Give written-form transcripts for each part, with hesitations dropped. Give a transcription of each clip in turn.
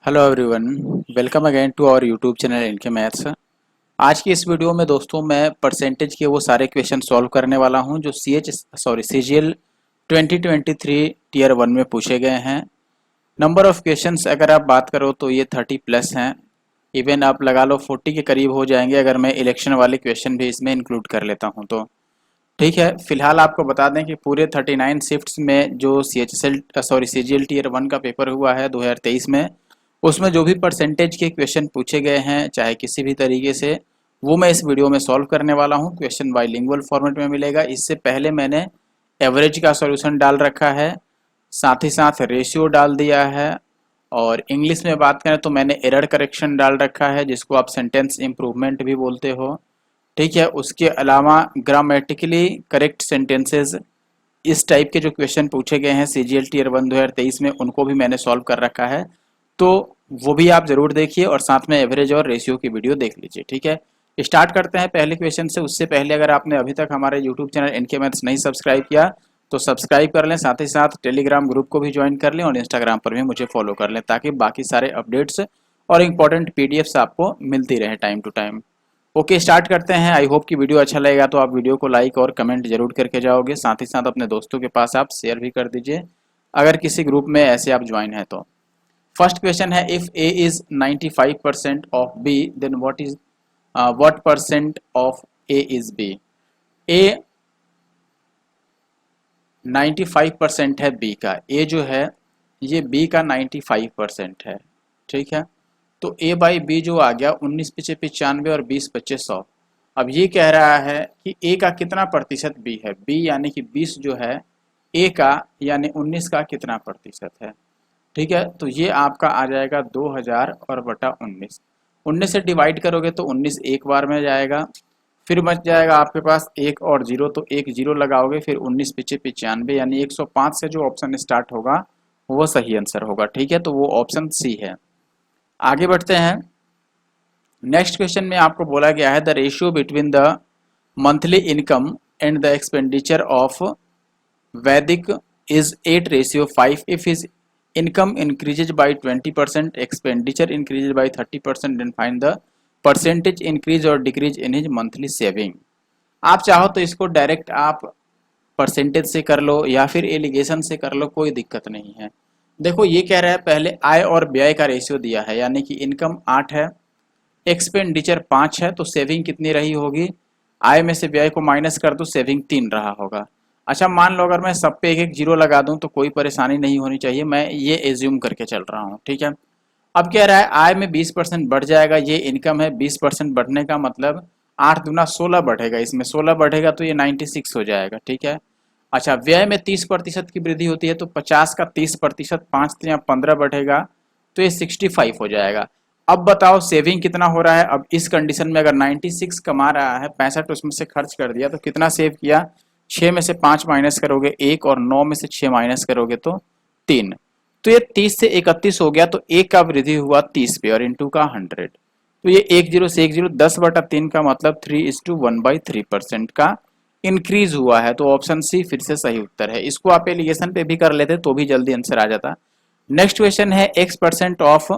Hello everyone, welcome again to our YouTube channel इनके maths. आज की इस वीडियो में दोस्तों मैं परसेंटेज के वो सारे क्वेश्चन सॉल्व करने वाला हूं जो सीजीएल 2023 टीयर 1 में पूछे गए हैं। नंबर ऑफ क्वेश्चंस अगर आप बात करो तो ये 30 प्लस हैं। इवन आप लगा लो 40 के करीब हो जाएंगे अगर मैं इलेक्शन वाले क्वेश्चन भी इसमें इंक्लूड कर लेता हूँ तो। ठीक है, फिलहाल आपको बता दें कि पूरे 39 शिफ्ट्स में जो सीजीएल टीयर 1 का पेपर हुआ है 2023 में, उसमें जो भी परसेंटेज के क्वेश्चन पूछे गए हैं चाहे किसी भी तरीके से, वो मैं इस वीडियो में सॉल्व करने वाला हूं। क्वेश्चन बाइलिंगुअल फॉर्मेट में मिलेगा। इससे पहले मैंने एवरेज का सॉल्यूशन डाल रखा है, साथ ही साथ रेशियो डाल दिया है, और इंग्लिश में बात करें तो मैंने एरर करेक्शन डाल रखा है जिसको आप सेंटेंस इम्प्रूवमेंट भी बोलते हो। ठीक है, उसके अलावा ग्रामेटिकली करेक्ट सेंटेंसेस, इस टाइप के जो क्वेश्चन पूछे गए हैं सीजीएल टीयर 1 2023 में, उनको भी मैंने सॉल्व कर रखा है, तो वो भी आप जरूर देखिए और साथ में एवरेज और रेशियो की वीडियो देख लीजिए। ठीक है, स्टार्ट करते हैं पहले क्वेश्चन से। उससे पहले अगर आपने अभी तक हमारे यूट्यूब चैनल इनके मैथ्स नहीं सब्सक्राइब किया तो सब्सक्राइब कर लें, साथ ही साथ टेलीग्राम ग्रुप को भी ज्वाइन कर लें और इंस्टाग्राम पर भी मुझे फॉलो कर लें ताकि बाकी सारे अपडेट्स और इंपॉर्टेंट पीडीएफ्स आपको मिलती रहे time to time. Okay, start करते हैं। आई होप कि वीडियो अच्छा लगेगा तो आप वीडियो को लाइक और कमेंट जरूर करके जाओगे, साथ ही साथ अपने दोस्तों के पास आप शेयर भी कर दीजिए अगर किसी ग्रुप में ऐसे आप ज्वाइन हैं तो। फर्स्ट क्वेश्चन है, if A is 95% of B then what percent of A is B. A 95% है बी का, ए जो है ये बी का 95% है। ठीक है, तो ए बाई बी जो आ गया 19 पीछे 95 और 20 पच्चीस 100। अब ये कह रहा है कि ए का कितना प्रतिशत बी है, बी यानी कि 20 जो है ए का यानी 19 का कितना प्रतिशत है। ठीक है, तो ये आपका आ जाएगा 2000 और बटा 19। 19 से डिवाइड करोगे तो 19 एक बार में जाएगा, फिर बच जाएगा आपके पास एक और जीरो, तो एक जीरो लगाओगे, फिर 19 पीछे 95 यानी 105 से जो ऑप्शन स्टार्ट होगा वो सही आंसर होगा। ठीक है, तो वो ऑप्शन सी है। आगे बढ़ते हैं। नेक्स्ट क्वेश्चन में आपको बोला गया है the ratio between the monthly income and the expenditure of वैदिक is 8:5 if his income increases by 20%, expenditure increases by 30%, then find the percentage increase or decrease in his monthly saving। आप चाहो तो इसको डायरेक्ट आप percentage से कर लो या फिर एलिगेशन से कर लो, कोई दिक्कत नहीं है। देखो ये कह रहा है पहले आय और व्यय का रेशियो दिया है, यानी कि इनकम 8 है, एक्सपेंडिचर 5 है, तो सेविंग कितनी रही होगी, आय में से व्यय को माइनस कर दो, सेविंग 3 रहा होगा। अच्छा, मान लो अगर मैं सब पे एक एक जीरो लगा दूं तो कोई परेशानी नहीं होनी चाहिए, मैं ये एज्यूम करके चल रहा हूं। ठीक है, अब कह रहा है आय में 20% बढ़ जाएगा, ये इनकम है, 20% बढ़ने का मतलब 8 दूना 16 बढ़ेगा, इसमें 16 बढ़ेगा तो ये 96 हो जाएगा। ठीक है, अच्छा व्यय में 30% की वृद्धि होती है तो 50 का 30%, 5 या 15 बढ़ेगा तो ये 65 हो जाएगा। अब बताओ सेविंग कितना हो रहा है। अब इस कंडीशन में अगर 96 कमा रहा है, 65 उसमें से खर्च कर दिया तो कितना सेव किया, 6 में से 5 माइनस करोगे 1 और 9 में से 6 माइनस करोगे तो 3, तो ये 30 से 31 हो गया, तो 1 का वृद्धि हुआ 30 पे और इंटू का 100, तो ये 1 जीरो से 1 जीरो 10/3 का मतलब 3:1/3% का इंक्रीज हुआ है। तो ऑप्शन सी फिर से सही उत्तर है। इसको आप एलिगेशन पे भी कर लेते तो भी जल्दी आंसर आ जाता। नेक्स्ट क्वेश्चन है x% of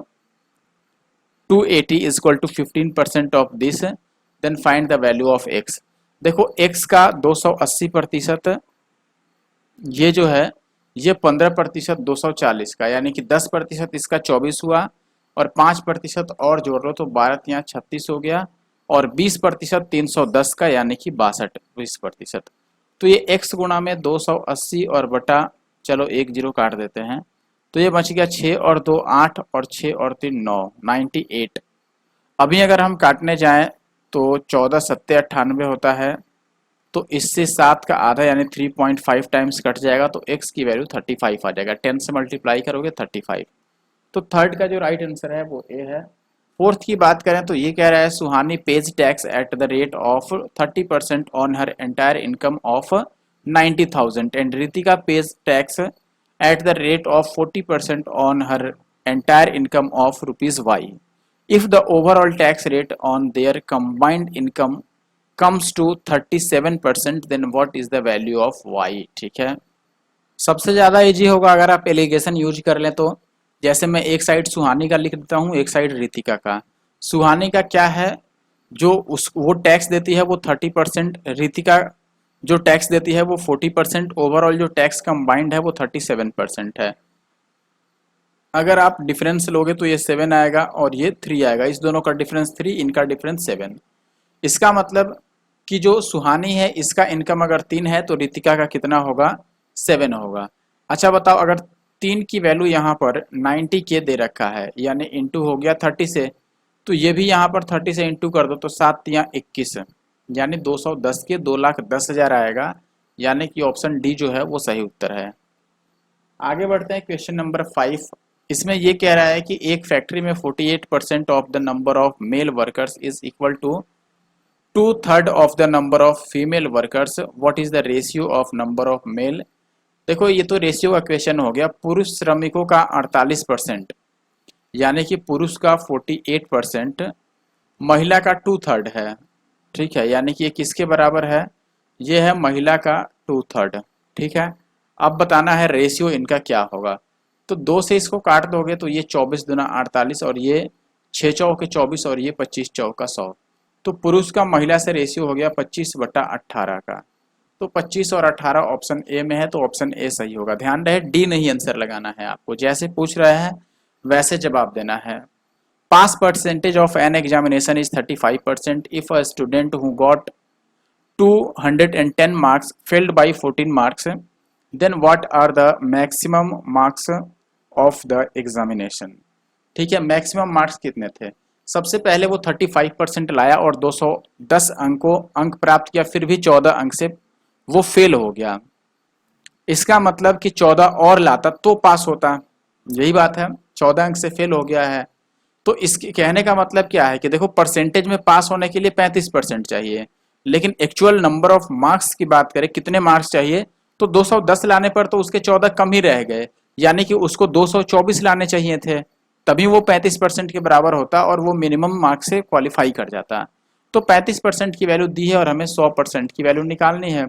280 is equal to 15% of this, then find the value of x। देखो x का 280%, ये जो है ये 15% 240 का, यानी कि 10% इसका 24 हुआ, और 5% और जोड़ लो तो 12 यहाँ 36 हो गया, और 20% 310 का यानी कि 20%। तो ये x गुणा में 280 और बटा, चलो एक जीरो काट देते हैं, तो ये बच गया 6 और 2 8 और 6 और 3 9, 98। अभी अगर हम काटने जाएं तो 14 सत्ते 98 होता है, तो इससे 7 का आधा यानी 3.5 टाइम्स कट जाएगा, तो x की वैल्यू 35 आ जाएगा। 10 से मल्टीप्लाई करोगे 35, तो थर्ड का जो राइट आंसर है वो ए है। फोर्थ की बात करें तो ये कह रहा है Suhani pays tax at the rate of 30% on her entire income of 90,000 and Ritika pays tax at the rate of 40% on her entire income of ₹y। If the overall tax rate on their combined income comes to 37%, then what is the value of y। ठीक है, सबसे ज्यादा easy होगा अगर आप allegation use कर लें तो जैसे मैं एक साइड सुहानी का लिख देता हूँ, एक साइड रितिका का। सुहानी का क्या है, जो उस वो टैक्स देती है वो 30%, रितिका जो टैक्स देती है वो 40%, ओवरऑल जो टैक्स कंबाइंड है वो 37% है। अगर आप डिफरेंस लोगे तो ये 7 आएगा और ये 3 आएगा, इस दोनों का डिफरेंस 3, इनका डिफरेंस 7। इसका मतलब कि जो सुहानी है इसका इनकम अगर 3 है तो रितिका का कितना होगा, 7 होगा। अच्छा बताओ, अगर 3 की वैल्यू यहाँ पर 90K दे रखा है, यानी इंटू हो गया 30 से, तो ये भी यहाँ पर 30 से इंटू कर दो तो 7 तियाँ 21, यानी 210 के 2,10,000 आएगा, यानी कि ऑप्शन डी जो है वो सही उत्तर है। आगे बढ़ते हैं क्वेश्चन नंबर 5। इसमें ये कह रहा है कि एक फैक्ट्री में 48% of the number of male workers is equal to 2/3 of the number of female workers, what is the ratio of number of male. देखो ये तो रेशियो का क्वेश्चन हो गया। पुरुष श्रमिकों का 48%, यानी कि पुरुष का 48%, महिला का 2/3 है, ठीक है, यानी कि ये किसके बराबर है, ये है महिला का 2/3, ठीक है। अब बताना है रेशियो इनका क्या होगा। तो 2 से इसको काट दोगे तो ये 24 दूना 48 और ये 6 चौके 24 और ये 25 चौका 100। तो पुरुष का महिला से रेशियो हो गया 25/18 का। तो 25 और 18 ऑप्शन ए में है, तो ऑप्शन ए सही होगा। ध्यान रहे डी नहीं आंसर लगाना है आपको, जैसे पूछ रहे हैं वैसे जवाब देना है। Pass percentage of an examination is 35% if a student who got 210 marks failed by 14 marks, then what are the maximum marks of the examination। ठीक है, मैक्सिमम मार्क्स कितने थे। सबसे पहले वो 35% लाया और 210 अंक प्राप्त किया, फिर भी 14 अंक से वो फेल हो गया। इसका मतलब कि 14 और लाता तो पास होता, यही बात है। 14 अंक से फेल हो गया है, तो इसके कहने का मतलब क्या है कि देखो परसेंटेज में पास होने के लिए 35% चाहिए, लेकिन एक्चुअल नंबर ऑफ मार्क्स की बात करें कितने मार्क्स चाहिए, तो 210 लाने पर तो उसके 14 कम ही रह गए, यानी कि उसको 224 लाने चाहिए थे, तभी वो 35% के बराबर होता और वो मिनिमम मार्क्स से क्वालिफाई कर जाता। तो 35% की वैल्यू दी है और हमें 100% की वैल्यू निकालनी है।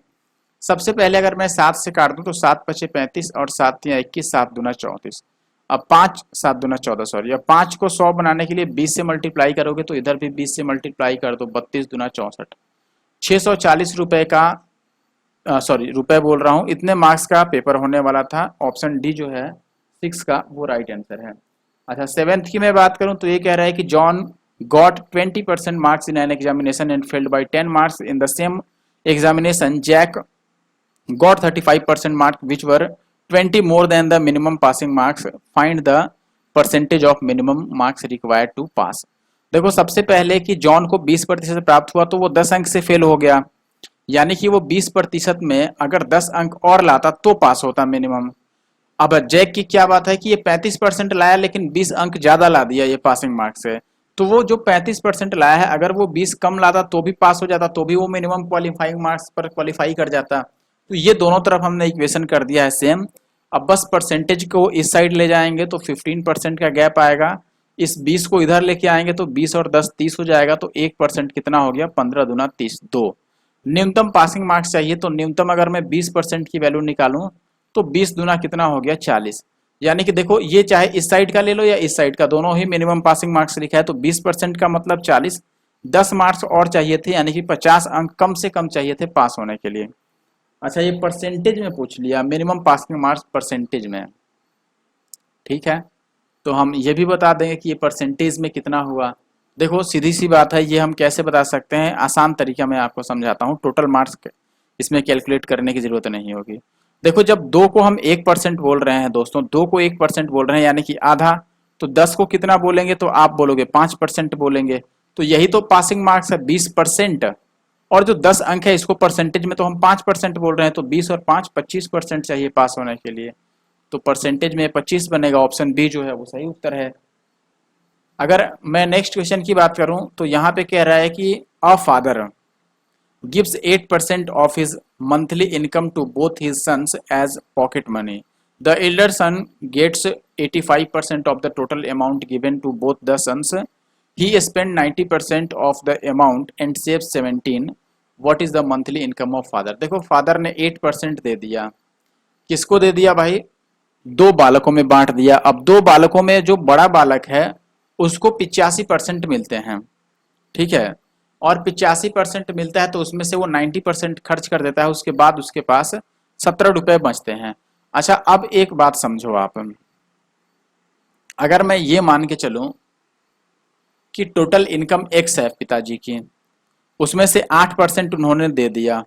सबसे पहले अगर मैं 7 से काट दूं तो 7 पचे 35 और 7 तियाँ 21, 7 दूना 34। अब 5 7 दूना 14, सॉरी, अब 5 को 100 बनाने के लिए 20 से मल्टीप्लाई करोगे तो इधर भी 20 से मल्टीप्लाई कर दो, 32 दूना 64, 640 रुपए का, सॉरी रुपए बोल रहा हूँ, इतने मार्क्स का पेपर होने वाला था। ऑप्शन डी जो है 6 का वो राइट आंसर है। अच्छा 7th की मैं बात करूं तो ये कह रहा है कि John got 20% marks in an examination and failed by 10 marks in the same examination. Jack got 35% marks which were 20 more than the minimum passing marks. Find the percentage of minimum marks required to pass। देखो सबसे पहले कि John को 20% प्राप्त हुआ तो वो 10 अंक से फेल हो गया, यानी कि वो 20% में अगर 10 अंक और लाता तो पास होता मिनिमम। अब जैक की क्या बात है कि ये 35% लाया लेकिन 20 अंक ज्यादा ला दिया ये पासिंग मार्क्स से, तो वो जो 35% लाया है अगर वो 20 कम लाता तो भी पास हो जाता, तो भी वो मिनिमम क्वालिफाइंग मार्क्स पर क्वालिफाई कर जाता। तो ये दोनों तरफ हमने इक्वेशन कर दिया है सेम। अब बस परसेंटेज को इस साइड ले जाएंगे तो 15% का गैप आएगा, इस 20 को इधर लेके आएंगे तो 20 और 10 30 हो जाएगा, तो 1% कितना हो गया, 15 दूना 30 2। न्यूनतम पासिंग मार्क्स चाहिए, तो न्यूनतम अगर मैं 20% की वैल्यू निकालूं तो 20 दूना कितना हो गया 40, यानी कि देखो ये चाहे इस साइड का ले लो या इस साइड का, दोनों ही मिनिमम पासिंग मार्क्स लिखा है, तो 20% का मतलब 40, 10 मार्क्स और चाहिए थे, यानी कि 50 अंक कम से कम चाहिए थे पास होने के लिए। अच्छा ये परसेंटेज में पूछ लिया, मिनिमम पासिंग मार्क्स परसेंटेज में, ठीक है, तो हम ये भी बता देंगे कि ये परसेंटेज में कितना हुआ। देखो सीधी सी बात है, ये हम कैसे बता सकते हैं, आसान तरीका मैं आपको समझाता हूँ। टोटल मार्क्स इसमें कैलकुलेट करने की जरूरत नहीं होगी। देखो जब 2 को हम 1% बोल रहे हैं दोस्तों, 2 को 1% बोल रहे हैं यानी कि आधा, तो 10 को कितना बोलेंगे, तो आप बोलोगे 5% बोलेंगे, तो यही तो पासिंग मार्क्स है 20%। और जो 10 अंक है इसको परसेंटेज में तो हम 5% बोल रहे हैं, तो 20 और 5 25% चाहिए पास होने के लिए, तो परसेंटेज में 25 बनेगा। ऑप्शन बी जो है वो सही उत्तर है। अगर मैं नेक्स्ट क्वेश्चन की बात करूं तो यहाँ पे कह रहा है कि a father gives 8% of his monthly income to both his sons as pocket money. The elder son gets 85% of the total amount given to both the sons. He spent 90% of the amount and saves 17. What is the monthly income of father? देखो father ने 8% दे दिया, किसको दे दिया भाई, दो बालकों में बांट दिया। अब दो बालकों में जो बड़ा बालक है उसको 85% मिलते हैं, ठीक है, और 85% मिलता है तो उसमें से वो 90% खर्च कर देता है, उसके बाद उसके पास 17 रुपए बचते हैं। अच्छा, अब एक बात समझो आप, अगर मैं ये मान के चलूं कि टोटल इनकम एक्स है पिताजी की, उसमें से 8% उन्होंने दे दिया,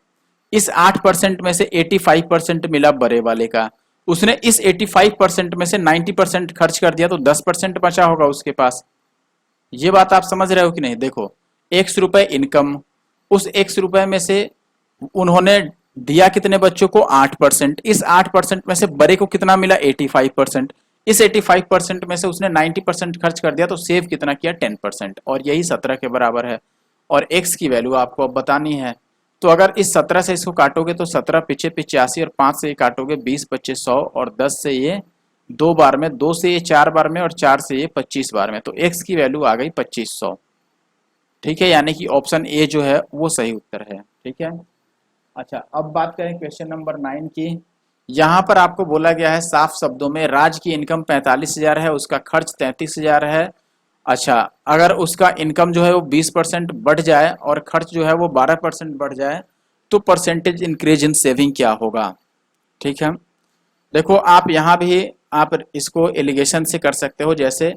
इस 8% में से 85% मिला बड़े वाले का, उसने इस 85% में से 90% खर्च कर दिया तो 10% बचा होगा उसके पास। ये बात आप समझ रहे हो कि नहीं? देखो, एक्स रुपए इनकम, उस एक्स रुपए में से उन्होंने दिया कितने बच्चों को? 8%। इस 8% में से बड़े को कितना मिला? 85%। इस 85% में से उसने 90% खर्च कर दिया तो सेव कितना किया? 10%, और यही 17 के बराबर है। और एक्स की वैल्यू आपको अब बतानी है। तो अगर इस 17 से इसको काटोगे तो 17 पीछे 85, और 5 से ये काटोगे 20 25 100, और 10 से ये 2 बार में, 2 से ये 4 बार में, और 4 से ये 25 बार में, तो एक्स की वैल्यू आ गई 2500। ठीक है, यानी कि ऑप्शन ए जो है वो सही उत्तर है। ठीक है। अच्छा, अब बात करें क्वेश्चन नंबर 9 की। यहाँ पर आपको बोला गया है साफ शब्दों में, राज की इनकम 45,000 है, उसका खर्च 33,000 है। अच्छा, अगर उसका इनकम जो है वो 20% बढ़ जाए और खर्च जो है वो 12% बढ़ जाए तो परसेंटेज इंक्रीज इन सेविंग क्या होगा? ठीक है, देखो आप यहाँ भी आप इसको एलिगेशन से कर सकते हो। जैसे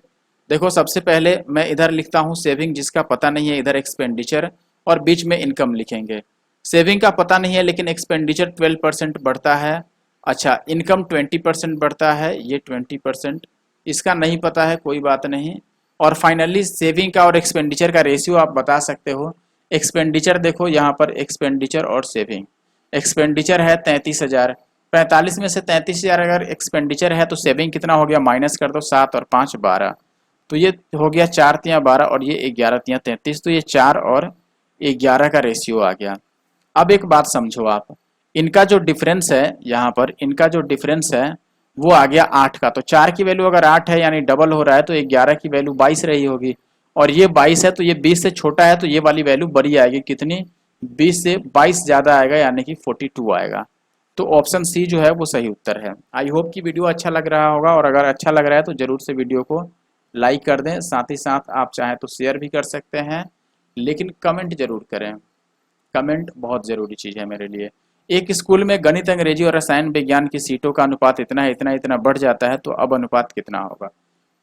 देखो, सबसे पहले मैं इधर लिखता हूँ सेविंग, जिसका पता नहीं है इधर एक्सपेंडिचर, और बीच में इनकम लिखेंगे। सेविंग का पता नहीं है लेकिन एक्सपेंडिचर 12% बढ़ता है। अच्छा, इनकम 20% बढ़ता है, ये 20%। इसका नहीं पता है, कोई बात नहीं। और फाइनली सेविंग का और एक्सपेंडिचर का रेशियो आप बता सकते हो। एक्सपेंडिचर देखो यहाँ पर, एक्सपेंडिचर और सेविंग, एक्सपेंडिचर है 33,000, 45 में से 33,000 अगर एक्सपेंडिचर है तो सेविंग कितना हो गया? माइनस कर दो, 7 और 5 12, तो ये हो गया 4 तिया 12 और ये 11 तिया 33, तो ये 4 और 11 का रेशियो आ गया। अब एक बात समझो आप, इनका जो डिफरेंस है यहाँ पर, इनका जो डिफरेंस है वो आ गया 8 का। तो 4 की वैल्यू अगर 8 है यानी डबल हो रहा है, तो 11 की वैल्यू 22 रही होगी, और ये 22 है तो ये 20 से छोटा है, तो ये वाली वैल्यू बड़ी आएगी। कितनी? 20 से 22 ज्यादा आएगा, यानी कि 42 आएगा। तो ऑप्शन सी जो है वो सही उत्तर है। आई होप कि वीडियो अच्छा लग रहा होगा, और अगर अच्छा लग रहा है तो जरूर से वीडियो को लाइक कर दें, साथ ही साथ आप चाहें तो शेयर भी कर सकते हैं, लेकिन कमेंट जरूर करें। कमेंट बहुत ज़रूरी चीज़ है मेरे लिए। एक स्कूल में गणित, अंग्रेजी और रसायन विज्ञान की सीटों का अनुपात इतना है, इतना इतना बढ़ जाता है, तो अब अनुपात कितना होगा?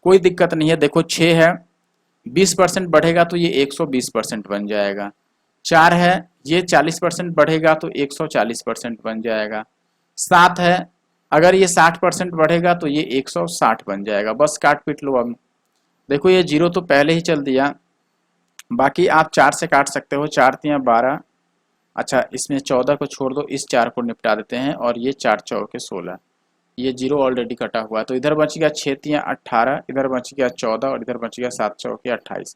कोई दिक्कत नहीं है, देखो 6 है, 20% बढ़ेगा तो ये 120% बन जाएगा। 4 है, ये 40% बढ़ेगा तो 140% बन जाएगा। 7 है, अगर ये 60% बढ़ेगा तो ये 160 बन जाएगा। बस काट पीट लो अब। देखो ये जीरो तो पहले ही चल दिया, बाकी आप 4 से काट सकते हो, 4 तिया 12। अच्छा, इसमें 14 को छोड़ दो, इस 4 को निपटा देते हैं, और ये 4 चौके 16, ये जीरो ऑलरेडी कटा हुआ है, तो इधर बच गया 6 तिया 18, इधर बच गया 14, और इधर बच गया 7 चौके 28।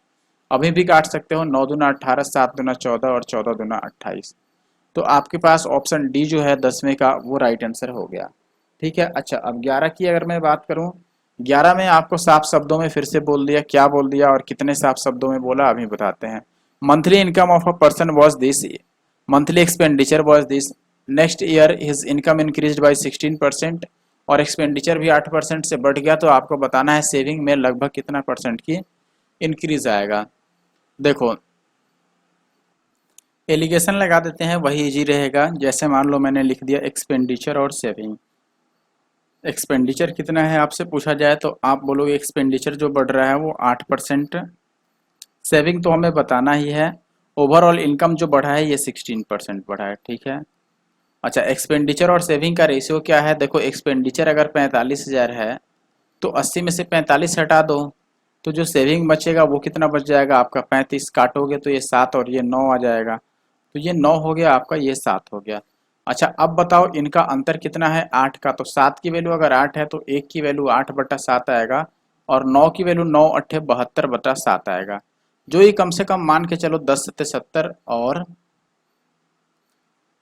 अभी भी काट सकते हो, 9 दूना 18, 7 दूना 14 और 14 दूना 28। तो आपके पास ऑप्शन डी जो है 10वें का वो राइट आंसर हो गया। ठीक है। अच्छा, अब 11 की अगर मैं बात करूं, 11 में आपको साफ शब्दों में फिर से बोल दिया, क्या बोल दिया और कितने साफ शब्दों में बोला अभी बताते हैं। Monthly income of a person was this, monthly expenditure was this, next year his income increase by 16%, और एक्सपेंडिचर भी 8% से बढ़ गया, तो आपको बताना है सेविंग में लगभग कितना परसेंट की इंक्रीज आएगा। देखो एलिगेशन लगा देते हैं, वही इजी रहेगा। जैसे मान लो मैंने लिख दिया एक्सपेंडिचर और सेविंग। एक्सपेंडिचर कितना है आपसे पूछा जाए तो आप बोलोगे एक्सपेंडिचर जो बढ़ रहा है वो 8%, सेविंग तो हमें बताना ही है, ओवरऑल इनकम जो बढ़ा है ये 16% बढ़ा है। ठीक है। अच्छा, एक्सपेंडिचर और सेविंग का रेशियो क्या है? देखो एक्सपेंडिचर अगर 45,000 है तो 80 में से 45 हटा दो, तो जो सेविंग बचेगा वो कितना बच जाएगा आपका? 35 काटोगे तो ये 7 और ये 9 आ जाएगा, तो ये 9 हो गया आपका, ये 7 हो गया। अच्छा, अब बताओ इनका अंतर कितना है? 8 का। तो 7 की वैल्यू अगर 8 है तो 1 की वैल्यू 8/7 आएगा, और 9 की वैल्यू 9 अट्ठे 72/7 आएगा, जो ही कम से कम मान के चलो 10 सत्ते 70 और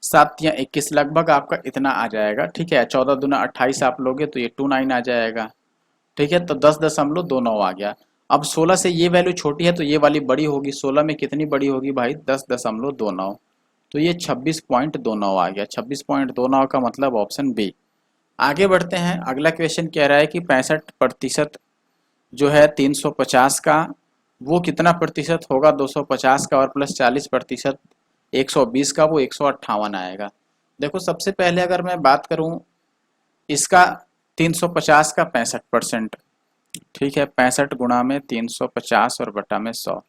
7 या 21 लगभग आपका इतना आ जाएगा। ठीक है, 14 दूना 28 आप लोगे तो ये 29 आ जाएगा। ठीक है, तो 10.29 आ गया। अब 16 से ये वैल्यू छोटी है तो ये वाली बड़ी होगी, 16 में कितनी बड़ी होगी भाई? 10.29, तो ये 26.29 आ गया। 26.29 का मतलब ऑप्शन बी। आगे बढ़ते हैं। अगला क्वेश्चन कह रहा है कि 65% जो है 350 का, वो कितना प्रतिशत होगा 250 का, और प्लस 40% 120 का, वो 158 आएगा। देखो सबसे पहले अगर मैं बात करूं इसका 350 का 65%, ठीक है, 65 गुणा में 350 और बटा में 100,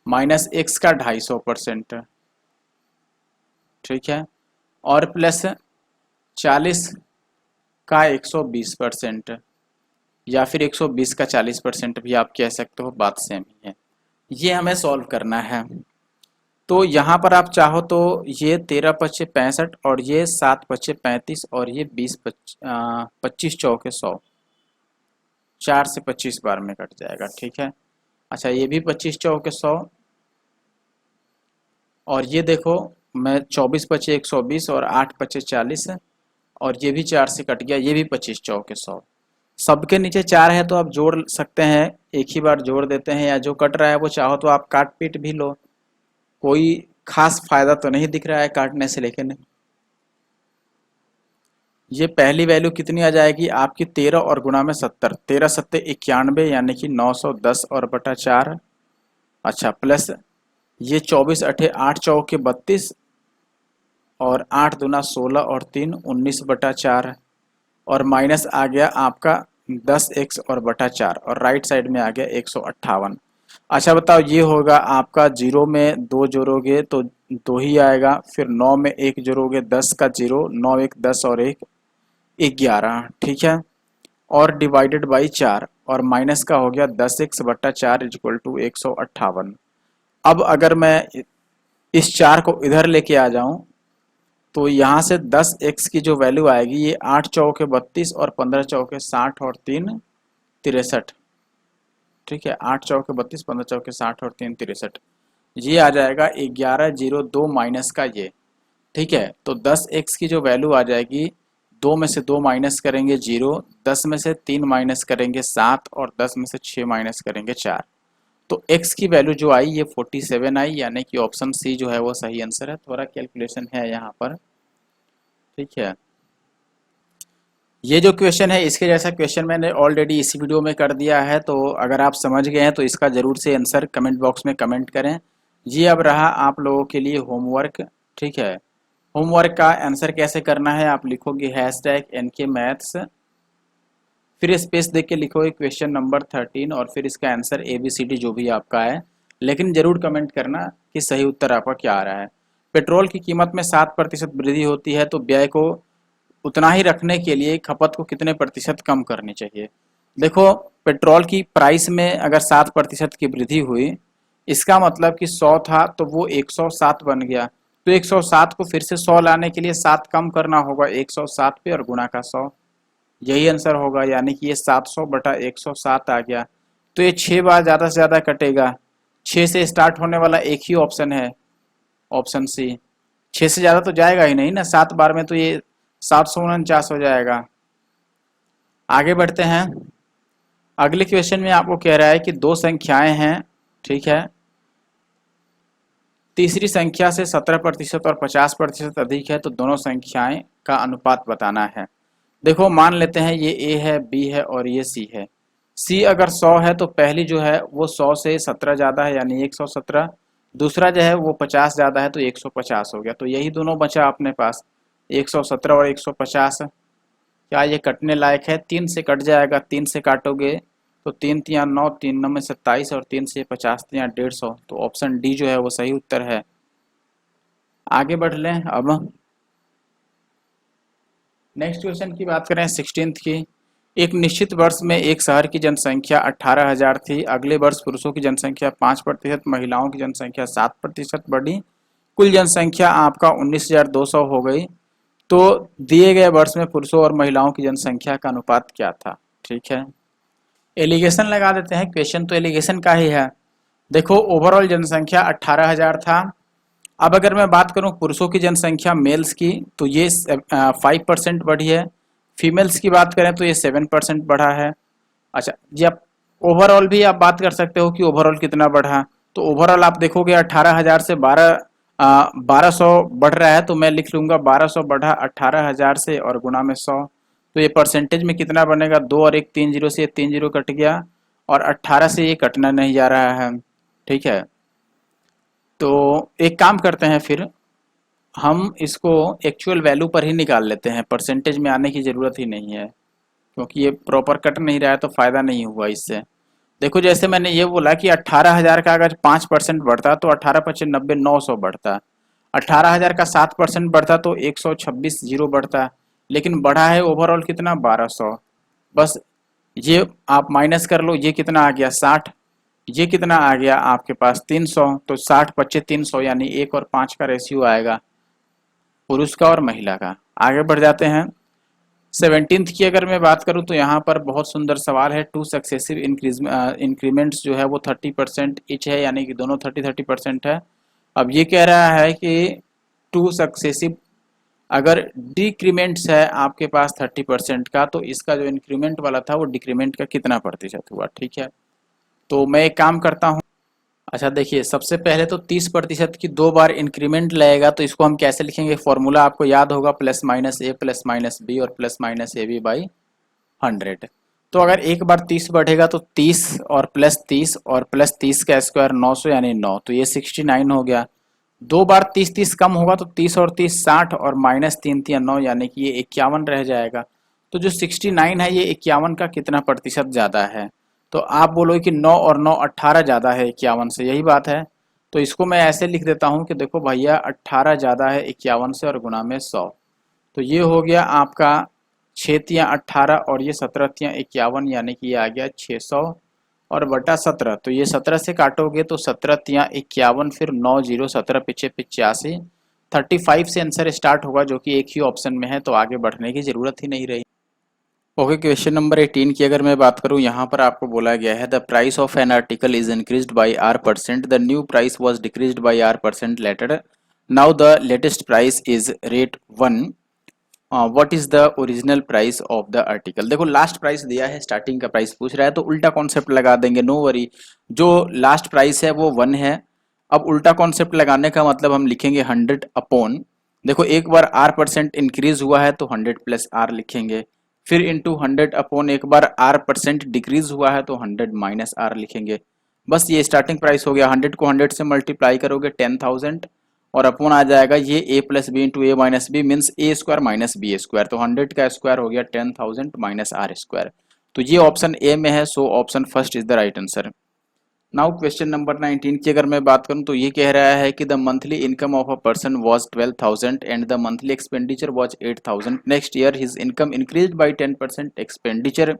माइनस एक्स का 250%, ठीक है, और प्लस 40 का 120%, या फिर 120 का 40% भी आप कह सकते हो, बात सेम ही है। ये हमें सॉल्व करना है। तो यहाँ पर आप चाहो तो ये 13 पच्चे 65 और ये 7 पच्चे 35 और ये 25 चौके 100, 4 से 25 बार में कट जाएगा, ठीक है। अच्छा ये भी 25 चौके 100, और ये देखो मैं 24 पच्चे 120 और 8 पच्चे 40, और ये भी 4 से कट गया, ये भी 25 चौके 100। सबके नीचे 4 है तो आप जोड़ सकते हैं, एक ही बार जोड़ देते हैं, या जो कट रहा है वो चाहो तो आप काट पीट भी लो, कोई खास फायदा तो नहीं दिख रहा है काटने से। लेकिन ये पहली वैल्यू कितनी आ जाएगी आपकी 13 और गुणा में 70, 13 सत्ते 91 यानी कि 910 और बटा 4। अच्छा प्लस ये 24 अठे 8 चौके 32 और 8 दूना 16 और 3 19 बटा 4, और माइनस आ गया आपका 10x और बटा 4, और राइट साइड में आ गया 158। अच्छा बताओ ये होगा आपका, 0 में 2 जोड़ोगे तो 2 ही आएगा, फिर 9 में 1 जोड़ोगे 10 का 0, 9 1 10 और 1 11, ठीक है, और डिवाइडेड बाई 4, और माइनस का हो गया 10x बट्टा 4 इक्वल टू 158। अब अगर मैं इस 4 को इधर लेके आ जाऊं तो यहाँ से 10x की जो वैल्यू आएगी ये 8 चौके 32 और 15 चौके 60 और 3 63, ठीक है, 8 चौके 32 15 चौके 60 और 3 63, ये आ जाएगा 1102 माइनस का ये, ठीक है। तो 10x की जो वैल्यू आ जाएगी, 2 में से 2 माइनस करेंगे 0, 10 में से 3 माइनस करेंगे 7, और 10 में से 6 माइनस करेंगे 4, तो x की वैल्यू जो आई ये 47 आई, यानी कि ऑप्शन सी जो है वो सही आंसर है। थोड़ा कैलकुलेशन है यहाँ पर, ठीक है। ये जो क्वेश्चन है इसके जैसा क्वेश्चन मैंने ऑलरेडी इसी वीडियो में कर दिया है, तो अगर आप समझ गए हैं तो इसका ज़रूर से आंसर कमेंट बॉक्स में कमेंट करें। ये अब रहा आप लोगों के लिए होमवर्क, ठीक है। होमवर्क का आंसर कैसे करना है, आप लिखोगे #NK मैथ्स, फिर स्पेस देख के लिखोगे क्वेश्चन नंबर 13, और फिर इसका आंसर ABCD जो भी आपका है, लेकिन जरूर कमेंट करना कि सही उत्तर आपका क्या आ रहा है। पेट्रोल की कीमत में 7% वृद्धि होती है तो व्यय को उतना ही रखने के लिए खपत को कितने प्रतिशत कम करनी चाहिए। देखो पेट्रोल की प्राइस में अगर 7% की वृद्धि हुई, इसका मतलब कि 100 था तो वो 107 बन गया, तो 107 को फिर से 100 लाने के लिए 7 कम करना होगा 107 पे और गुणा का 100, यही आंसर होगा, यानी कि ये 700 बटा 107 आ गया। तो ये 6 बार ज़्यादा से ज़्यादा कटेगा, 6 से स्टार्ट होने वाला एक ही ऑप्शन है, ऑप्शन सी। 6 से ज़्यादा तो जाएगा ही नहीं ना, 7 बार में तो ये 749 हो जाएगा। आगे बढ़ते हैं। अगले क्वेश्चन में आपको कह रहा है कि दो संख्याएं हैं, ठीक है, तीसरी संख्या से 17% और 50% अधिक है, तो दोनों संख्याएं का अनुपात बताना है। देखो मान लेते हैं ये A है, B है और ये C है। C अगर 100 है तो पहली जो है वो 100 से 17 ज़्यादा है यानी 117, दूसरा जो है वो 50 ज़्यादा है तो 150 हो गया। तो यही दोनों बचा अपने पास, 117 और 150। क्या ये कटने लायक है? 3 से कट जाएगा, 3 से काटोगे तो 3 तियाँ 9, 3 9 में 27 और 3 से 50 तियाँ 150, तो ऑप्शन डी जो है वो सही उत्तर है। आगे बढ़ लें। अब नेक्स्ट क्वेश्चन की बात करें 16th की। एक निश्चित वर्ष में एक शहर की जनसंख्या 18,000 थी, अगले वर्ष पुरुषों की जनसंख्या 5%, महिलाओं की जनसंख्या 7% बढ़ी, कुल जनसंख्या आपका 19,200 हो गई। तो दिए गए वर्ष में पुरुषों और महिलाओं की जनसंख्या का अनुपात क्या था? ठीक है, एलिगेशन लगा देते हैं, क्वेश्चन तो एलिगेशन का ही है। देखो ओवरऑल जनसंख्या 18,000 था। अब अगर मैं बात करूं पुरुषों की जनसंख्या मेल्स की तो ये 5% बढ़ी है, फीमेल्स की बात करें तो ये 7% बढ़ा है। अच्छा जी, आप ओवरऑल भी आप बात कर सकते हो कि ओवरऑल कितना बढ़ा, तो ओवरऑल आप देखोगे 18,000 से 1200 बढ़ रहा है, तो मैं लिख लूंगा 1200 बढ़ा 18,000 से और गुणा में 100, तो ये परसेंटेज में कितना बनेगा, 2 और 1 3 जीरो से ये 3 जीरो कट गया और 18 से ये कटना नहीं जा रहा है। ठीक है, तो एक काम करते हैं फिर हम इसको एक्चुअल वैल्यू पर ही निकाल लेते हैं, परसेंटेज में आने की ज़रूरत ही नहीं है क्योंकि ये प्रॉपर कट नहीं रहा है तो फ़ायदा नहीं हुआ इससे। देखो जैसे मैंने ये बोला कि 18,000 का अगर 5% बढ़ता तो 18 पच्चीस 90 900 बढ़ता, 18,000 का 7% बढ़ता तो 126 जीरो बढ़ता, लेकिन बढ़ा है ओवरऑल कितना 1200। बस ये आप माइनस कर लो, ये कितना आ गया 60, ये कितना आ गया आपके पास 300, तो 60 25 300 यानी 1 और 5 का रेशियो आएगा पुरुष का और महिला का। आगे बढ़ जाते हैं। 17th की अगर मैं बात करूं तो यहाँ पर बहुत सुंदर सवाल है। 2 सक्सेसिव इंक्रीमेंट्स जो है वो 30% ईच है, यानी कि दोनों 30-30% है। अब ये कह रहा है कि 2 सक्सेसिव अगर डिक्रीमेंट्स है आपके पास 30% का, तो इसका जो इंक्रीमेंट वाला था वो डिक्रीमेंट का कितना प्रतिशत हुआ। ठीक है, तो मैं एक काम करता हूँ। अच्छा देखिए, सबसे पहले तो 30% की 2 बार इंक्रीमेंट लगेगा, तो इसको हम कैसे लिखेंगे, फॉर्मूला आपको याद होगा plus minus A plus minus B और plus minus A B by 100। तो अगर एक बार 30 बढ़ेगा तो 30 और प्लस 30 का स्क्वायर 900 यानी 9, तो ये 69 हो गया। 2 बार 30 कम होगा तो 30 और 30 60 और माइनस 3 9 यानी कि ये 51 रह जाएगा। तो जो 69 है ये 51 का कितना प्रतिशत ज़्यादा है, तो आप बोलोगे कि 9 और 9 18 ज़्यादा है 51 से, यही बात है। तो इसको मैं ऐसे लिख देता हूँ कि देखो भैया 18 ज़्यादा है 51 से और गुना में 100, तो ये हो गया आपका 6 तियाँ 18 और ये 17 तियाँ 51 यानी कि ये आ गया 600 और बटा 17, तो ये 17 से काटोगे तो 17 तियाँ 51 फिर 9 जीरो 17 पिछे 85, 35 से आंसर स्टार्ट होगा जो कि एक ही ऑप्शन में है, तो आगे बढ़ने की ज़रूरत ही नहीं रही। ओके, क्वेश्चन नंबर 18 की अगर मैं बात करूं, यहाँ पर आपको बोला गया है the price of an article is increased by R%, the new price was decreased by R% later, now the latest price is rate 1, what is the original price of the article. देखो last price दिया है, starting का price पूछ रहा है, तो उल्टा concept लगा देंगे, नो वरी। जो लास्ट प्राइस है वो 1 है। अब उल्टा कॉन्सेप्ट लगाने का मतलब हम लिखेंगे 100 अपॉन, देखो एक बार R% इंक्रीज हुआ है तो 100 प्लस R लिखेंगे, फिर इंटू 100 अपॉन एक बार R% डिक्रीज हुआ है तो 100 माइनस R लिखेंगे। बस ये स्टार्टिंग प्राइस हो गया। 100 को 100 से मल्टीप्लाई करोगे 10,000 और अपॉन आ जाएगा ये ए प्लस बी इंटू ए माइनस बी मीन्स ए स्क्वायर माइनस बी स्क्वायर, तो 100 का स्क्वायर हो गया 10,000 माइनस आर स्क्वायर। तो ये ऑप्शन ए में है, so option first is the right answer. Now question number 19 की अगर मैं बात करूं तो ये कह रहा है कि the monthly income of a person was 12,000 and the monthly expenditure was 8,000, next year his income increased by 10%, expenditure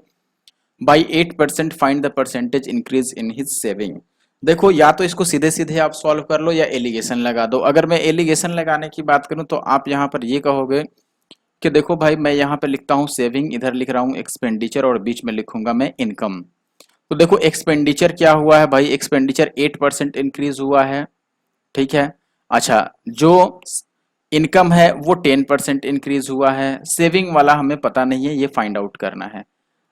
by 8%, find the percentage increase in his saving. देखो या तो इसको सीधे सीधे आप सॉल्व कर लो या एलिगेशन लगा दो। अगर मैं एलिगेशन लगाने की बात करूं तो आप यहाँ पर ये कहोगे कि देखो भाई मैं यहाँ पे लिखता हूँ सेविंग, इधर लिख रहा हूँ एक्सपेंडिचर और बीच में लिखूंगा मैं इनकम। तो देखो एक्सपेंडिचर क्या हुआ है भाई, एक्सपेंडिचर 8% इंक्रीज हुआ है। ठीक है, अच्छा जो इनकम है वो 10% इंक्रीज हुआ है। सेविंग वाला हमें पता नहीं है, ये फाइंड आउट करना है।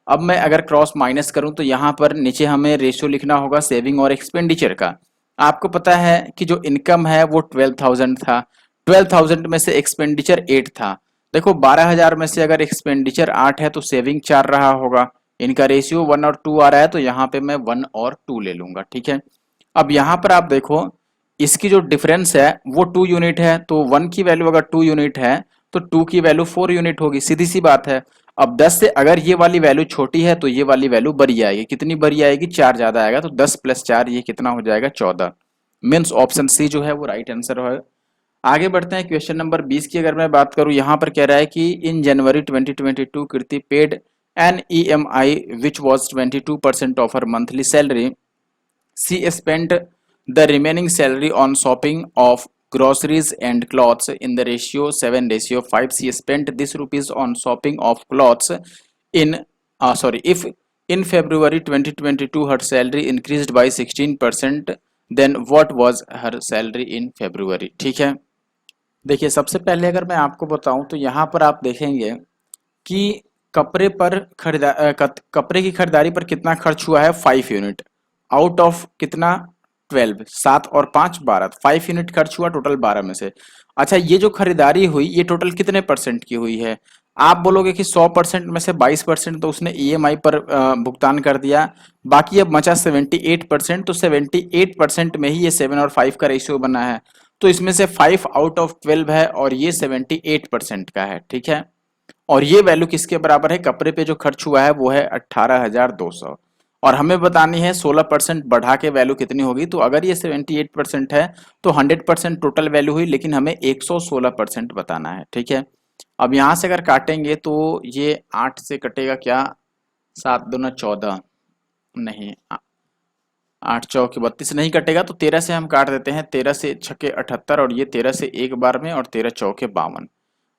अब मैं अगर क्रॉस माइनस करूं तो यहाँ पर नीचे हमें रेशियो लिखना होगा सेविंग और एक्सपेंडिचर का। आपको पता है कि जो इनकम है वो 12,000 था, 12,000 में से एक्सपेंडिचर 8 था। देखो 12,000 में से अगर एक्सपेंडिचर 8 है तो सेविंग 4 रहा होगा, इनका रेशियो 1 और 2 आ रहा है, तो यहाँ पे मैं 1 और 2 ले लूंगा। ठीक है, अब यहाँ पर आप देखो इसकी जो डिफरेंस है वो 2 यूनिट है, तो 1 की वैल्यू अगर 2 यूनिट है तो 2 की वैल्यू 4 यूनिट होगी, सीधी सी बात है। अब 10 से अगर ये वाली वैल्यू छोटी है तो ये वाली वैल्यू बड़ी आएगी, कितनी बड़ी आएगी, 4 ज्यादा आएगा, तो 10 प्लस 4 ये कितना हो जाएगा 14, मीन्स ऑप्शन सी जो है वो राइट आंसर है। आगे बढ़ते हैं क्वेश्चन नंबर 20 की अगर मैं बात करूं, यहाँ पर कह रहा है कि in January 2022 Kirti paid an EMI which was 22% of her monthly salary, she spent the remaining salary on shopping of groceries and clothes in the ratio 7:5. She spent this rupees on shopping of clothes in if in February 2022 her salary increased by 16%, then what was her salary in February। ठीक है, देखिए सबसे पहले अगर मैं आपको बताऊं तो यहाँ पर आप देखेंगे कि कपड़े की खरीदारी पर कितना खर्च हुआ है 5 यूनिट आउट ऑफ कितना 12, 7 और 5 12, 5 यूनिट खर्च हुआ टोटल 12 में से। अच्छा ये जो खरीदारी हुई ये टोटल कितने परसेंट की हुई है, आप बोलोगे कि 100% में से 22% तो उसने ईएमआई पर भुगतान कर दिया, बाकी अब बचा 78%, तो 78% में ही ये 7 और 5 का रेशियो बना है, तो इसमें से 5 आउट ऑफ 12 है और ये 78% का है, ठीक है। और ये वैल्यू किसके बराबर है, कपड़े पे जो खर्च हुआ है वो है 18,200, और हमें बतानी है 16% बढ़ा के वैल्यू कितनी होगी। तो अगर ये 78% है तो 100% टोटल वैल्यू हुई, लेकिन हमें 116% बताना है, ठीक है। अब यहाँ से अगर काटेंगे तो ये 8 से कटेगा क्या, 7 दूना 14, नहीं 8 चौके 32 नहीं कटेगा, तो 13 से हम काट देते हैं, 13 से छक्के 78 और ये 13 से एक बार में और 13 चौके 52।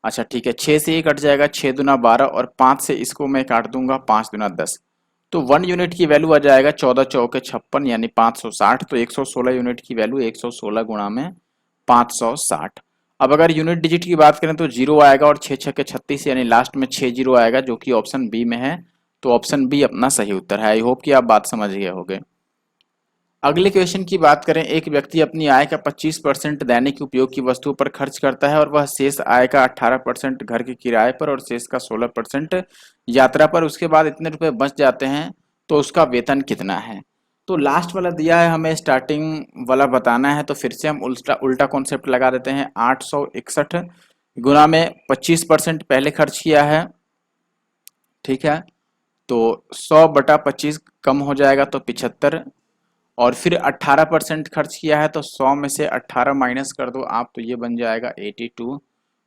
अच्छा ठीक है, 6 से ये कट जाएगा, 6 दूना 12 और 5 से इसको मैं काट दूंगा, 5 दूना 10, तो 1 यूनिट की वैल्यू आ जाएगा 14 चौके 56 यानी 560। तो 116 यूनिट की वैल्यू 116 गुणा में 560। अब अगर यूनिट डिजिट की बात करें तो 0 आएगा और 6 छक्के 36 यानी लास्ट में 6 जीरो आएगा, जो कि ऑप्शन बी में है। तो ऑप्शन बी अपना सही उत्तर है। आई होप कि आप बात समझ गए होंगे। अगले क्वेश्चन की बात करें, एक व्यक्ति अपनी आय का 25% दैनिक उपयोग की वस्तुओं पर खर्च करता है और वह शेष आय का 18% घर के किराए पर और शेष का 16% यात्रा पर, उसके बाद इतने रुपए बच जाते हैं, तो उसका वेतन कितना है। तो लास्ट वाला दिया है, हमें स्टार्टिंग वाला बताना है, तो फिर से हम उल्टा उल्टा कॉन्सेप्ट लगा देते हैं। 861 गुना में 25% पहले खर्च किया है, ठीक है, तो 100/25 कम हो जाएगा तो 75, और फिर 18% खर्च किया है तो 100 में से 18 माइनस कर दो आप, तो ये बन जाएगा 82।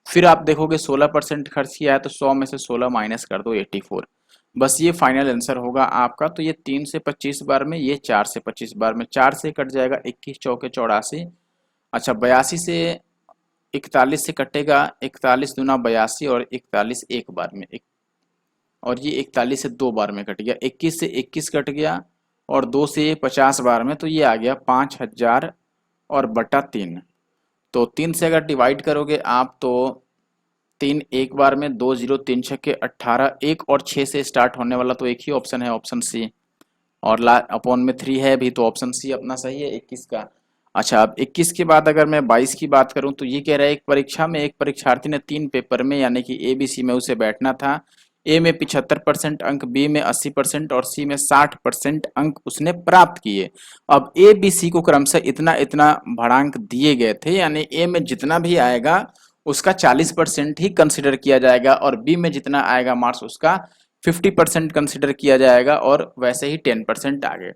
फिर आप देखोगे 16% खर्च किया है तो 100 में से 16 माइनस कर दो 84। बस ये फाइनल आंसर होगा आपका। तो ये 3 से 25 बार में, ये 4 से 25 बार में, 4 से कट जाएगा 21 चौके 84। अच्छा 82 से 41 से कटेगा 41 दूना 82 और 41 एक बार में, और ये 41 से 2 बार में कट गया, 21 से 21 कट गया और 2 से ये 50 बार में, तो ये आ गया 5000 और बटा 3। तो 3 से अगर डिवाइड करोगे आप तो 3 एक बार में, 2 0 3 छक्के 18, 1 और 6 से स्टार्ट होने वाला तो एक ही ऑप्शन है, ऑप्शन सी, और अपॉन में 3 है भी, तो ऑप्शन सी अपना सही है 21 का। अच्छा अब 21 के बाद अगर मैं 22 की बात करूं तो ये कह रहा है, एक परीक्षा में एक परीक्षार्थी ने 3 पेपर में यानी कि ए बी सी में उसे बैठना था। ए में 75% अंक, बी में 80% और सी में 60% अंक उसने प्राप्त किए। अब ए बी सी को क्रमशः इतना इतना भड़ांक दिए गए थे, यानी ए में जितना भी आएगा उसका 40% ही कंसिडर किया जाएगा और बी में जितना आएगा मार्क्स उसका 50% कंसिडर किया जाएगा, और वैसे ही 10% आगे।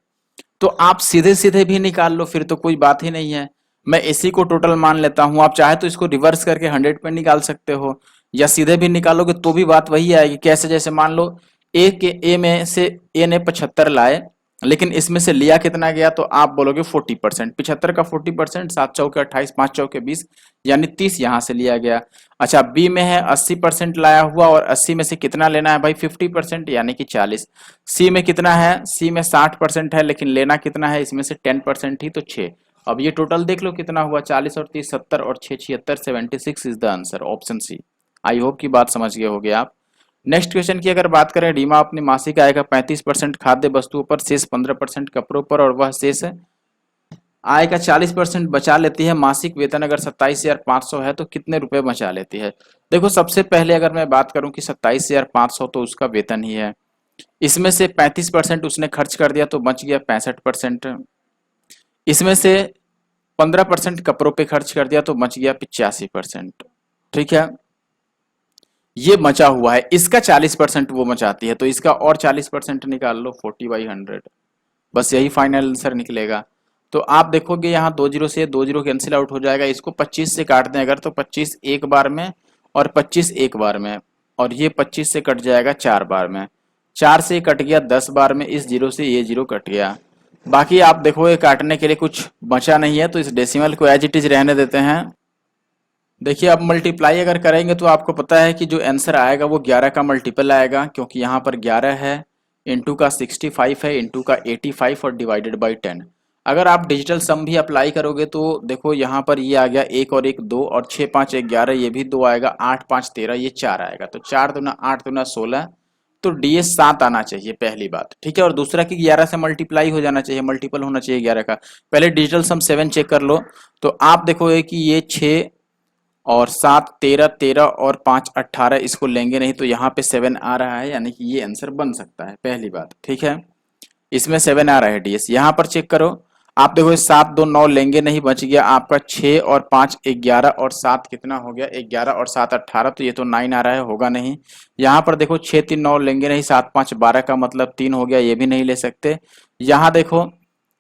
तो आप सीधे सीधे भी निकाल लो, फिर तो कोई बात ही नहीं है। मैं इसी को टोटल मान लेता हूं, आप चाहे तो इसको रिवर्स करके 100 पे निकाल सकते हो, या सीधे भी निकालोगे तो भी बात वही आएगी। कैसे, जैसे मान लो ए में से ए ने 75 लाए, लेकिन इसमें से लिया कितना गया, तो आप बोलोगे 40%, 75 का 40%, 7 चौके 28, 5 चौके 20, यानी 30 यहां से लिया गया। अच्छा बी में है 80% लाया हुआ और 80 में से कितना लेना है भाई, 50% यानी कि 40। सी में कितना है, सी में 60% है, लेकिन लेना कितना है, इसमें से 10% ही, तो 6। अब ये टोटल देख लो कितना हुआ, 40 और 30 70 और 6 76, 76 is the answer, option C. I hope की बात समझ गए होगे आप। नेक्स्ट क्वेश्चन की अगर बात करें, रीमा अपनी मासिक आय का 35% खाद्य वस्तुओं पर, शेष 15% कपड़ों पर और वह शेष आय का 40% बचा लेती है। मासिक वेतन अगर 27,500 है तो कितने रुपए बचा लेती है। देखो सबसे पहले अगर मैं बात करूं कि 27,500 तो उसका वेतन ही है, इसमें से 35% उसने खर्च कर दिया तो बच गया 65%, इसमें से 15% कपड़ों पे खर्च कर दिया तो बच गया 85%, ठीक है। ये बचा हुआ है, इसका 40% वो बचाती है, तो इसका और 40% निकाल लो, 40/100, बस यही फाइनल आंसर निकलेगा। तो आप देखोगे यहाँ 2 जीरो से 2 जीरो कैंसिल आउट हो जाएगा, इसको 25 से काट दें अगर, तो 25 एक बार में और 25 एक बार में, और ये 25 से कट जाएगा 4 बार में, 4 से कट गया 10 बार में, इस जीरो से ये जीरो कट गया। बाकी आप देखोगे काटने के लिए कुछ बचा नहीं है, तो इस डेसिमल को एज इट इज रहने देते हैं। देखिए अब मल्टीप्लाई अगर करेंगे तो आपको पता है कि जो आंसर आएगा वो 11 का मल्टीपल आएगा, क्योंकि यहाँ पर 11 है, इंटू का 65 है, इंटू का 85 और डिवाइडेड बाई 10। अगर आप डिजिटल सम भी अप्लाई करोगे तो देखो यहाँ पर ये आ गया, एक और एक 2 और 6 5 11, ये भी 2 आएगा, 8 5 13, ये 4 आएगा, तो 4 दूना 8 दूना 16, तो डीएस 7 आना चाहिए पहली बात, ठीक है। और दूसरा कि 11 से मल्टीप्लाई हो जाना चाहिए, मल्टीपल होना चाहिए 11 का। पहले डिजिटल सम 7 चेक कर लो, तो आप देखोगे कि ये 6 और 7 13 13 और 5 18 इसको लेंगे नहीं तो यहाँ पे 7 आ रहा है, यानी कि ये आंसर बन सकता है, पहली बात। ठीक है, इसमें 7 आ रहा है डीएस। यहाँ पर चेक करो, आप देखो 7 2 9 लेंगे नहीं, बच गया आपका 6 और 5 11 और 7 कितना हो गया 11 और 7 18, तो ये तो 9 आ रहा है, होगा नहीं। यहाँ पर देखो 6 3 9 लेंगे नहीं, 7 5 12 का मतलब 3 हो गया, ये भी नहीं ले सकते। यहाँ देखो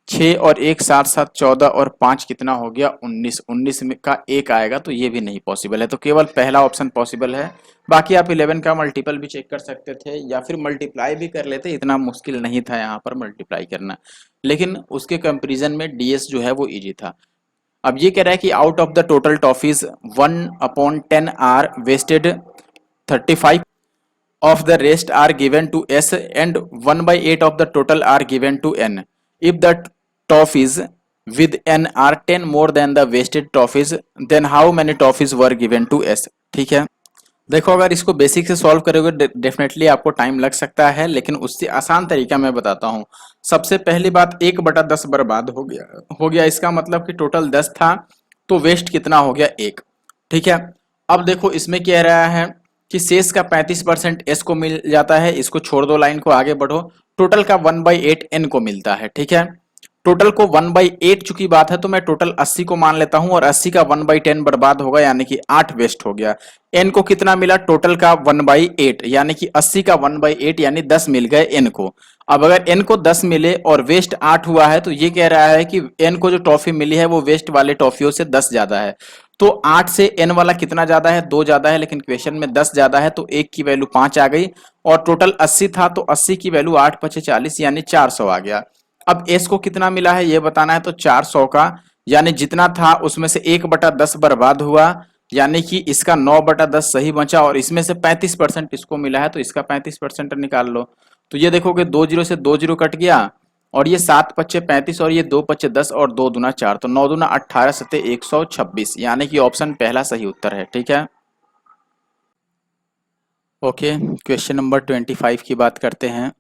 6 और 1 7 7 14 और 5 कितना हो गया 19, 19 में का 1 आएगा, तो ये भी नहीं पॉसिबल है, तो केवल पहला ऑप्शन पॉसिबल है। बाकी आप 11 का मल्टीपल भी चेक कर सकते थे या फिर मल्टीप्लाई भी कर लेते, इतना मुश्किल नहीं था यहाँ पर मल्टीप्लाई करना, लेकिन उसके कंपैरिजन में डीएस जो है वो इजी था। अब ये कह रहा है कि out of the total toffees 1/10 are wasted, 35 of the rest are given to S and 1/8 of the total are given to N. If the toffees with N are 10 more than the wasted toffees, then how many toffees were given to S? ठीक है, देखो अगर इसको basic से solve करोगे definitely आपको time लग सकता है, लेकिन उससे आसान तरीका मैं बताता हूँ। सबसे पहली बात 1/10 बर्बाद हो गया, इसका मतलब कि टोटल 10 था तो वेस्ट कितना हो गया 1। ठीक है, अब देखो इसमें कह रहा है कि शेष का 35% एस को मिल जाता है, इसको छोड़ दो, लाइन को आगे बढ़ो, टोटल का 1/8 एन को मिलता है। ठीक है, टोटल को 1/8 चुकी बात है तो मैं टोटल 80 को मान लेता हूं और 80 का 1/10 बर्बाद होगा, यानी कि 8 वेस्ट हो गया। एन को कितना मिला टोटल का 1/8, यानी कि 80 का 1/8 यानी 10 मिल गए एन को। अब अगर एन को 10 मिले और वेस्ट 8 हुआ है तो ये कह रहा है कि एन को जो टॉफी मिली है वो वेस्ट वाले टॉफियों से 10 ज्यादा है। तो 8 से एन वाला कितना ज्यादा है 2 ज्यादा है, लेकिन क्वेश्चन में 10 ज्यादा है तो 1 की वैल्यू 5 आ गई, और टोटल 80 था तो 80 की वैल्यू 8 5 40 यानी 400 आ गया। अब एस को कितना मिला है ये बताना है, तो 400 का यानी जितना था उसमें से 1/10 बर्बाद हुआ, यानी कि इसका 9/10 सही बचा, और इसमें से 35% इसको मिला है तो इसका 35% निकाल लो। तो ये देखोगे 2 0 से 2 0 कट गया, और ये 7 पच्चे 35 और ये 2 पच्चे 10 और 2 दूना 4, तो 9 दूना 18 सत्ते 126, यानी कि ऑप्शन पहला सही उत्तर है। ठीक है, ओके, क्वेश्चन नंबर 25 की बात करते हैं।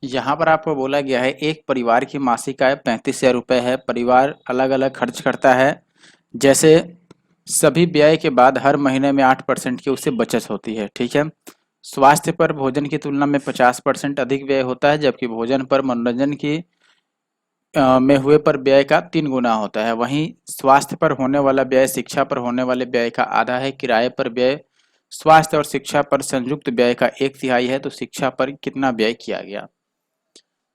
यहाँ पर आपको बोला गया है एक परिवार की मासिक आय 35,000 रुपये है, परिवार अलग अलग खर्च करता है, जैसे सभी व्यय के बाद हर महीने में 8% की उससे बचत होती है। ठीक है, स्वास्थ्य पर भोजन की तुलना में 50% अधिक व्यय होता है, जबकि भोजन पर मनोरंजन की में हुए पर व्यय का 3 गुना होता है। वहीं स्वास्थ्य पर होने वाला व्यय शिक्षा पर होने वाले व्यय का आधा है, किराए पर व्यय स्वास्थ्य और शिक्षा पर संयुक्त व्यय का 1/3 है, तो शिक्षा पर कितना व्यय किया गया।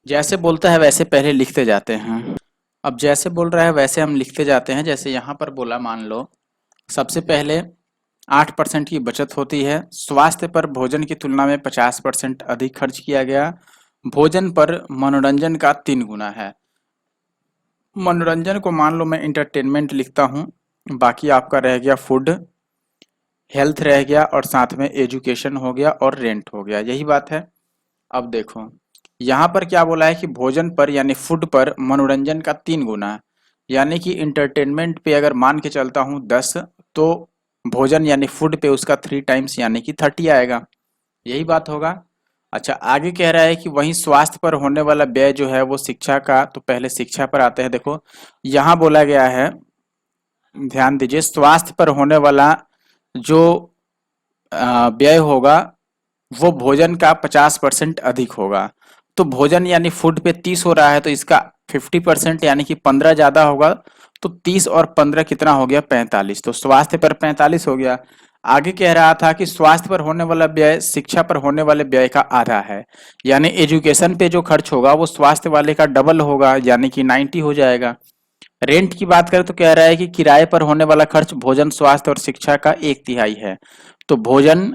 जैसे बोलता है वैसे पहले लिखते जाते हैं। अब जैसे बोल रहा है वैसे हम लिखते जाते हैं। जैसे यहाँ पर बोला, मान लो सबसे पहले 8% की बचत होती है, स्वास्थ्य पर भोजन की तुलना में 50% अधिक खर्च किया गया, भोजन पर मनोरंजन का 3 गुना है। मनोरंजन को मान लो मैं इंटरटेनमेंट लिखता हूँ, बाकी आपका रह गया फूड, हेल्थ रह गया, और साथ में एजुकेशन हो गया और रेंट हो गया, यही बात है। अब देखो यहाँ पर क्या बोला है कि भोजन पर यानी फूड पर मनोरंजन का 3 गुना, यानी कि इंटरटेनमेंट पे अगर मान के चलता हूँ 10, तो भोजन यानी फूड पे उसका 3 टाइम्स यानी कि 30 आएगा, यही बात होगा। अच्छा, आगे कह रहा है कि वहीं स्वास्थ्य पर होने वाला व्यय जो है वो शिक्षा का, तो पहले शिक्षा पर आते हैं। देखो यहाँ बोला गया है, ध्यान दीजिए, स्वास्थ्य पर होने वाला जो व्यय होगा वो भोजन का 50% अधिक होगा, तो भोजन यानी फूड पे 30 हो रहा है तो इसका 50% यानी कि 15 ज्यादा होगा, तो 30 और 15 कितना हो गया 45, तो स्वास्थ्य पर 45 हो गया। आगे कह रहा था कि स्वास्थ्य पर होने वाला व्यय शिक्षा पर होने वाले व्यय का आधा है, यानी एजुकेशन पे जो खर्च होगा वो स्वास्थ्य वाले का डबल होगा, यानी कि 90 हो जाएगा। रेंट की बात करें तो कह रहा है कि किराए पर होने वाला खर्च भोजन स्वास्थ्य और शिक्षा का 1/3 है, तो भोजन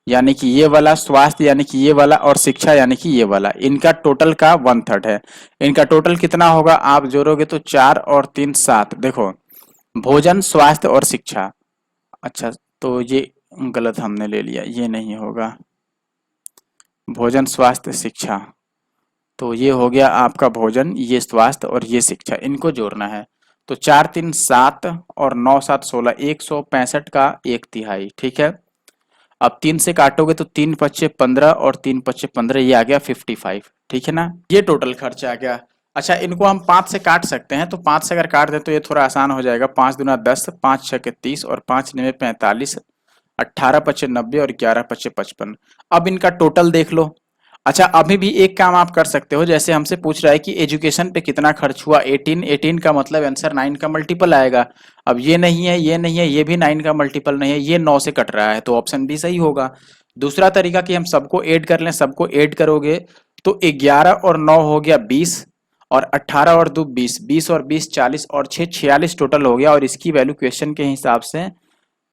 यानी कि ये वाला, स्वास्थ्य यानी कि ये वाला, और शिक्षा यानी कि ये वाला, इनका टोटल का 1/3 है। इनका टोटल कितना होगा आप जोड़ोगे तो 4 और 3 7, देखो भोजन स्वास्थ्य और शिक्षा, अच्छा तो ये गलत हमने ले लिया, ये नहीं होगा, भोजन स्वास्थ्य शिक्षा, तो ये हो गया आपका भोजन, ये स्वास्थ्य और ये शिक्षा, इनको जोड़ना है। तो 4 3 7 और 9 7 16, 165 का 1/3। ठीक है, अब 3 से काटोगे तो 3 पच्चे 15 और 3 पच्चे 15, ये आ गया 55। ठीक है ना, ये टोटल खर्च आ गया। अच्छा, इनको हम 5 से काट सकते हैं, तो 5 से अगर काट दें तो ये थोड़ा आसान हो जाएगा। 5 दूना 10, 5 छके 30 और 5 नवे 45, 18 पचे 90 और 11 पचे 55। अब इनका टोटल देख लो। अच्छा, अभी भी एक काम आप कर सकते हो, जैसे हमसे पूछ रहा है कि एजुकेशन पे कितना खर्च हुआ, 18 का मतलब आंसर 9 का मल्टीपल आएगा। अब ये नहीं है, ये नहीं है, ये भी 9 का मल्टीपल नहीं है, ये 9 से कट रहा है, तो ऑप्शन बी सही होगा। दूसरा तरीका कि हम सबको ऐड कर लें, सबको ऐड करोगे तो 11 और 9 हो गया 20, और 18 और 2 20, 20 और 20 40 और 6 46 टोटल हो गया। और इसकी वैल्यू क्वेश्चन के हिसाब से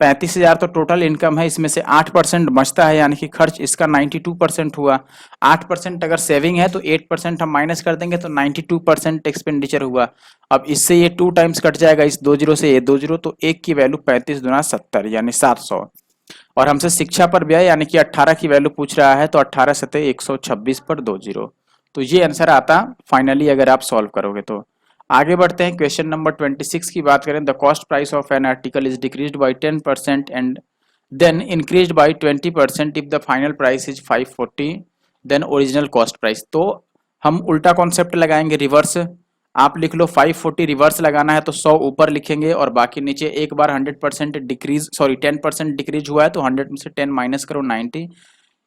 35,000 तो टोटल इनकम है, इसमें से 8% बचता है, यानी कि खर्च इसका 92% हुआ। 8% अगर सेविंग है तो 8% हम माइनस कर देंगे तो 92% एक्सपेंडिचर हुआ। अब इससे ये 2 टाइम्स कट जाएगा, इस 2 जीरो से ये 2 जीरो, तो एक की वैल्यू 35 दुना 70 यानी 700। और हमसे शिक्षा पर व्यय यानी कि 18 की वैल्यू पूछ रहा है, तो 18 सते 126 पर 2 जीरो, तो ये आंसर आता फाइनली अगर आप सॉल्व करोगे तो। आगे बढ़ते हैं, क्वेश्चन नंबर 26 की बात करें। The cost price of an article is decreased by 10% and then increased by 20% if the final price is 540 then original cost price. तो हम उल्टा कॉन्सेप्ट लगाएंगे, रिवर्स। आप लिख लो 540, रिवर्स लगाना है तो 100 ऊपर लिखेंगे और बाकी नीचे। एक बार 100% डिक्रीज, सॉरी 10% डिक्रीज हुआ है तो 100 में से 10 माइनस करो 90।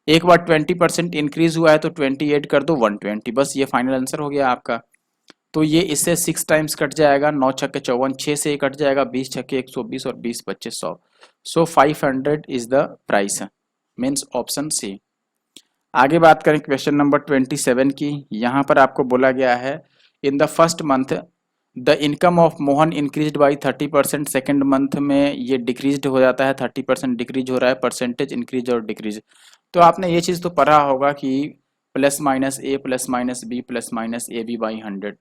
एक बार 20% इंक्रीज हुआ है तो 20 ऐड कर दो 120। बस ये फाइनल आंसर हो गया आपका। तो ये इससे 6 टाइम्स कट जाएगा, 9 छक्के 54, 6 से कट जाएगा, 20 छक्के 120 और 20 पच्चे 100। So 500 is the price, means option C. आगे बात करें क्वेश्चन नंबर 27 की। यहाँ पर आपको बोला गया है in the first month the income of Mohan increased by 30%, second month में ये डिक्रीज्ड हो जाता है, 30% डिक्रीज हो रहा है, परसेंटेज इंक्रीज और डिक्रीज। तो आपने ये चीज़ तो पढ़ा होगा कि plus minus A plus minus B plus minus A B by 100,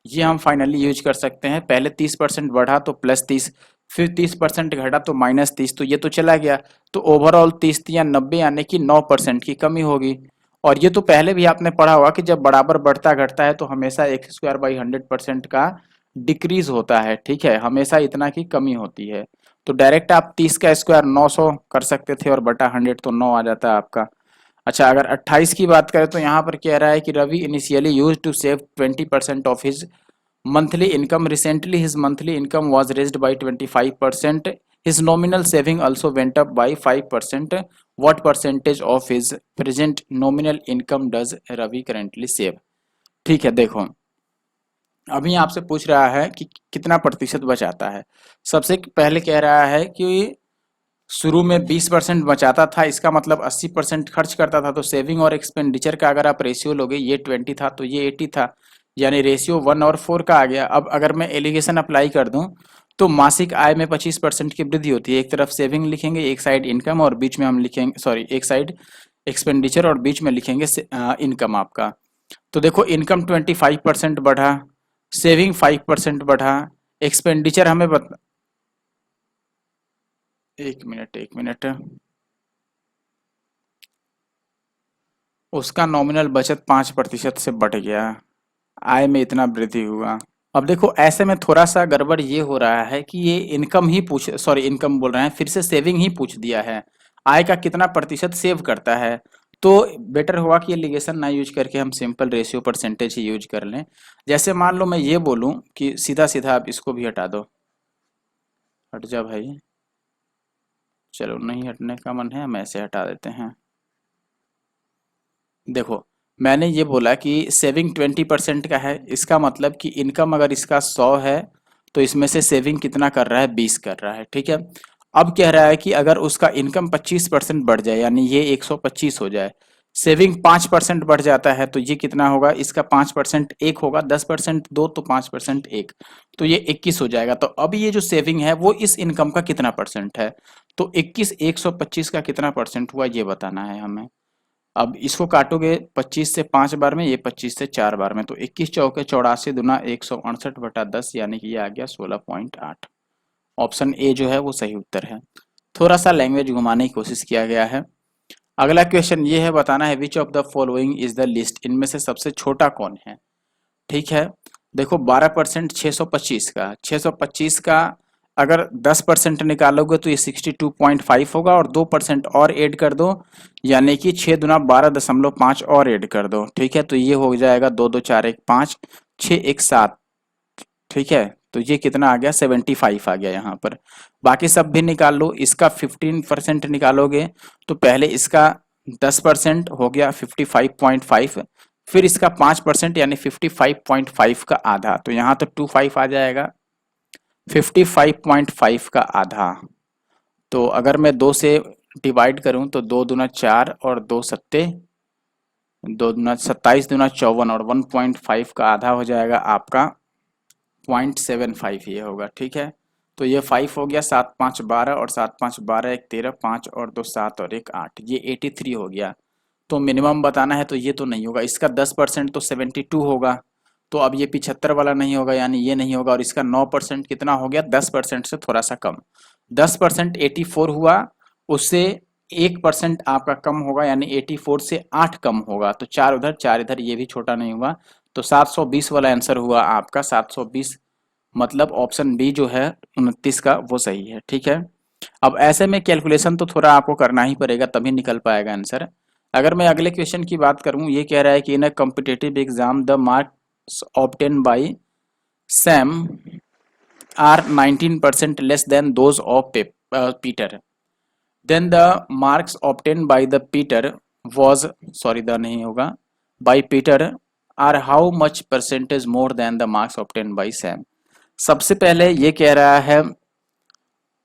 ये हम फाइनली यूज कर सकते हैं। पहले 30% बढ़ा तो +30, फिर 30% घटा तो -30, तो ये तो चला गया। तो ओवरऑल 30 या 90 यानी कि 9% की कमी होगी। और ये तो पहले भी आपने पढ़ा होगा कि जब बराबर बढ़ता घटता है तो हमेशा x²/100% का डिक्रीज होता है, ठीक है, हमेशा इतना की कमी होती है। तो डायरेक्ट आप 30 का स्क्वायर 900 कर सकते थे और बटा 100 तो 9 आ जाता है आपका। अच्छा, अगर 28 की बात करें तो यहाँ पर कह रहा है कि Ravi initially used to save 20% of his monthly income. Recently his monthly income was raised by 25%. His nominal saving also went up by 5%. What percentage of his present nominal income does Ravi currently save? ठीक है, देखो अभी आपसे पूछ रहा है कि कितना प्रतिशत बचाता है। सबसे पहले कह रहा है कि शुरू में 20% बचाता था, इसका मतलब 80% खर्च करता था। तो सेविंग और एक्सपेंडिचर का अगर आप रेशियो लोगे, ये 20 था तो ये 80 था, यानी रेशियो 1 और 4 का आ गया। अब अगर मैं एलिगेशन अप्लाई कर दूं तो मासिक आय में 25% की वृद्धि होती है। एक तरफ सेविंग लिखेंगे, एक साइड इनकम, और बीच में हम लिखेंगे, सॉरी, एक साइड एक्सपेंडिचर और बीच में लिखेंगे इनकम आपका। तो देखो इनकम 25% बढ़ा, सेविंग 5% बढ़ा, एक्सपेंडिचर हमें एक मिनट, उसका नॉमिनल बचत 5% से बढ़ गया, आय में इतना वृद्धि हुआ। अब देखो ऐसे में थोड़ा सा गड़बड़ ये हो रहा है कि ये इनकम ही पूछ, सॉरी इनकम बोल रहे हैं, फिर से सेविंग ही पूछ दिया है। आय का कितना प्रतिशत सेव करता है, तो बेटर होगा कि एलिगेशन ना यूज करके हम सिंपल रेशियो परसेंटेज ही यूज कर लें। जैसे मान लो मैं ये बोलूं कि सीधा सीधा आप इसको भी हटा दो, हट जा भाई, चलो नहीं हटने का मन है, हम ऐसे हटा देते हैं। देखो मैंने ये बोला कि सेविंग 20% का है, इसका मतलब कि इनकम अगर इसका 100 है तो इसमें से सेविंग कितना कर रहा है, 20 कर रहा है, ठीक है। अब कह रहा है कि अगर उसका इनकम 25% बढ़ जाए, यानी ये 125 हो जाए, सेविंग 5% बढ़ जाता है, तो ये कितना होगा, इसका 5% 1 होगा, 10% 2 तो 5% 1, तो ये 21 हो जाएगा। तो अब ये जो सेविंग है वो इस इनकम का कितना परसेंट है, तो 21 125 का कितना परसेंट हुआ ये बताना है हमें। अब इसको काटोगे 25 से 5 बार में, ये 25 से 4 बार में, तो 21 चौके 84 दुना 168/10, यानी कि ये आ गया 16.8। ऑप्शन ए जो है वो सही उत्तर है। थोड़ा सा लैंग्वेज घुमाने की कोशिश किया गया है। अगला क्वेश्चन ये है, बताना है which of the following is the list, इनमें से सबसे छोटा कौन है, ठीक है। देखो 12% 625 का, 625 का अगर 10% निकालोगे तो ये 62.5 होगा, और 2% और ऐड कर दो, यानी कि 6 दुना 12.5 और ऐड कर दो, ठीक है, तो ये हो जाएगा 2 2 4 1 5, 6 एक 7, ठीक है, तो ये कितना आ गया 75 आ गया यहाँ पर। बाकी सब भी निकाल लो, इसका 15% निकालोगे तो पहले इसका 10% हो गया 55.5, फिर इसका 5% यानी 55.5 का आधा, तो यहाँ तो 25 आ जाएगा, 55.5 का आधा। तो अगर मैं 2 से डिवाइड करूं तो 2 दूना 4 और 2 सत्ते 2 दूना 27 दूना 54 और 1.5 का आधा हो जाएगा आपका 0.75 ये होगा, ठीक है। तो ये 5 हो गया, 7 5 12 और 7 5 12 1 13 5 और 2 7 और 1 8, ये 83 हो गया। तो मिनिमम बताना है तो ये तो नहीं होगा, इसका 10% तो 72 होगा, तो अब ये 75 वाला नहीं होगा यानी ये नहीं होगा, और इसका 9% कितना हो गया, 10% से थोड़ा सा कम, 10% 84 हुआ, उससे 1% आपका कम होगा यानी 84 से 8 कम होगा, तो 4 उधर 4 इधर, ये भी छोटा नहीं हुआ, तो 720 वाला आंसर हुआ आपका 720, मतलब ऑप्शन बी जो है 29 का वो सही है, ठीक है। अब ऐसे में कैलकुलेशन तो थोड़ा आपको करना ही पड़ेगा तभी निकल पाएगा आंसर। अगर मैं अगले क्वेश्चन की बात करूं, ये कह रहा है कि in a competitive exam the marks obtain by Sam are 19% less than those of Peter, then the marks obtain by the Peter was, sorry the नहीं होगा, by Peter are how much percentage more than the marks obtain by Sam. सबसे पहले ये कह रहा है,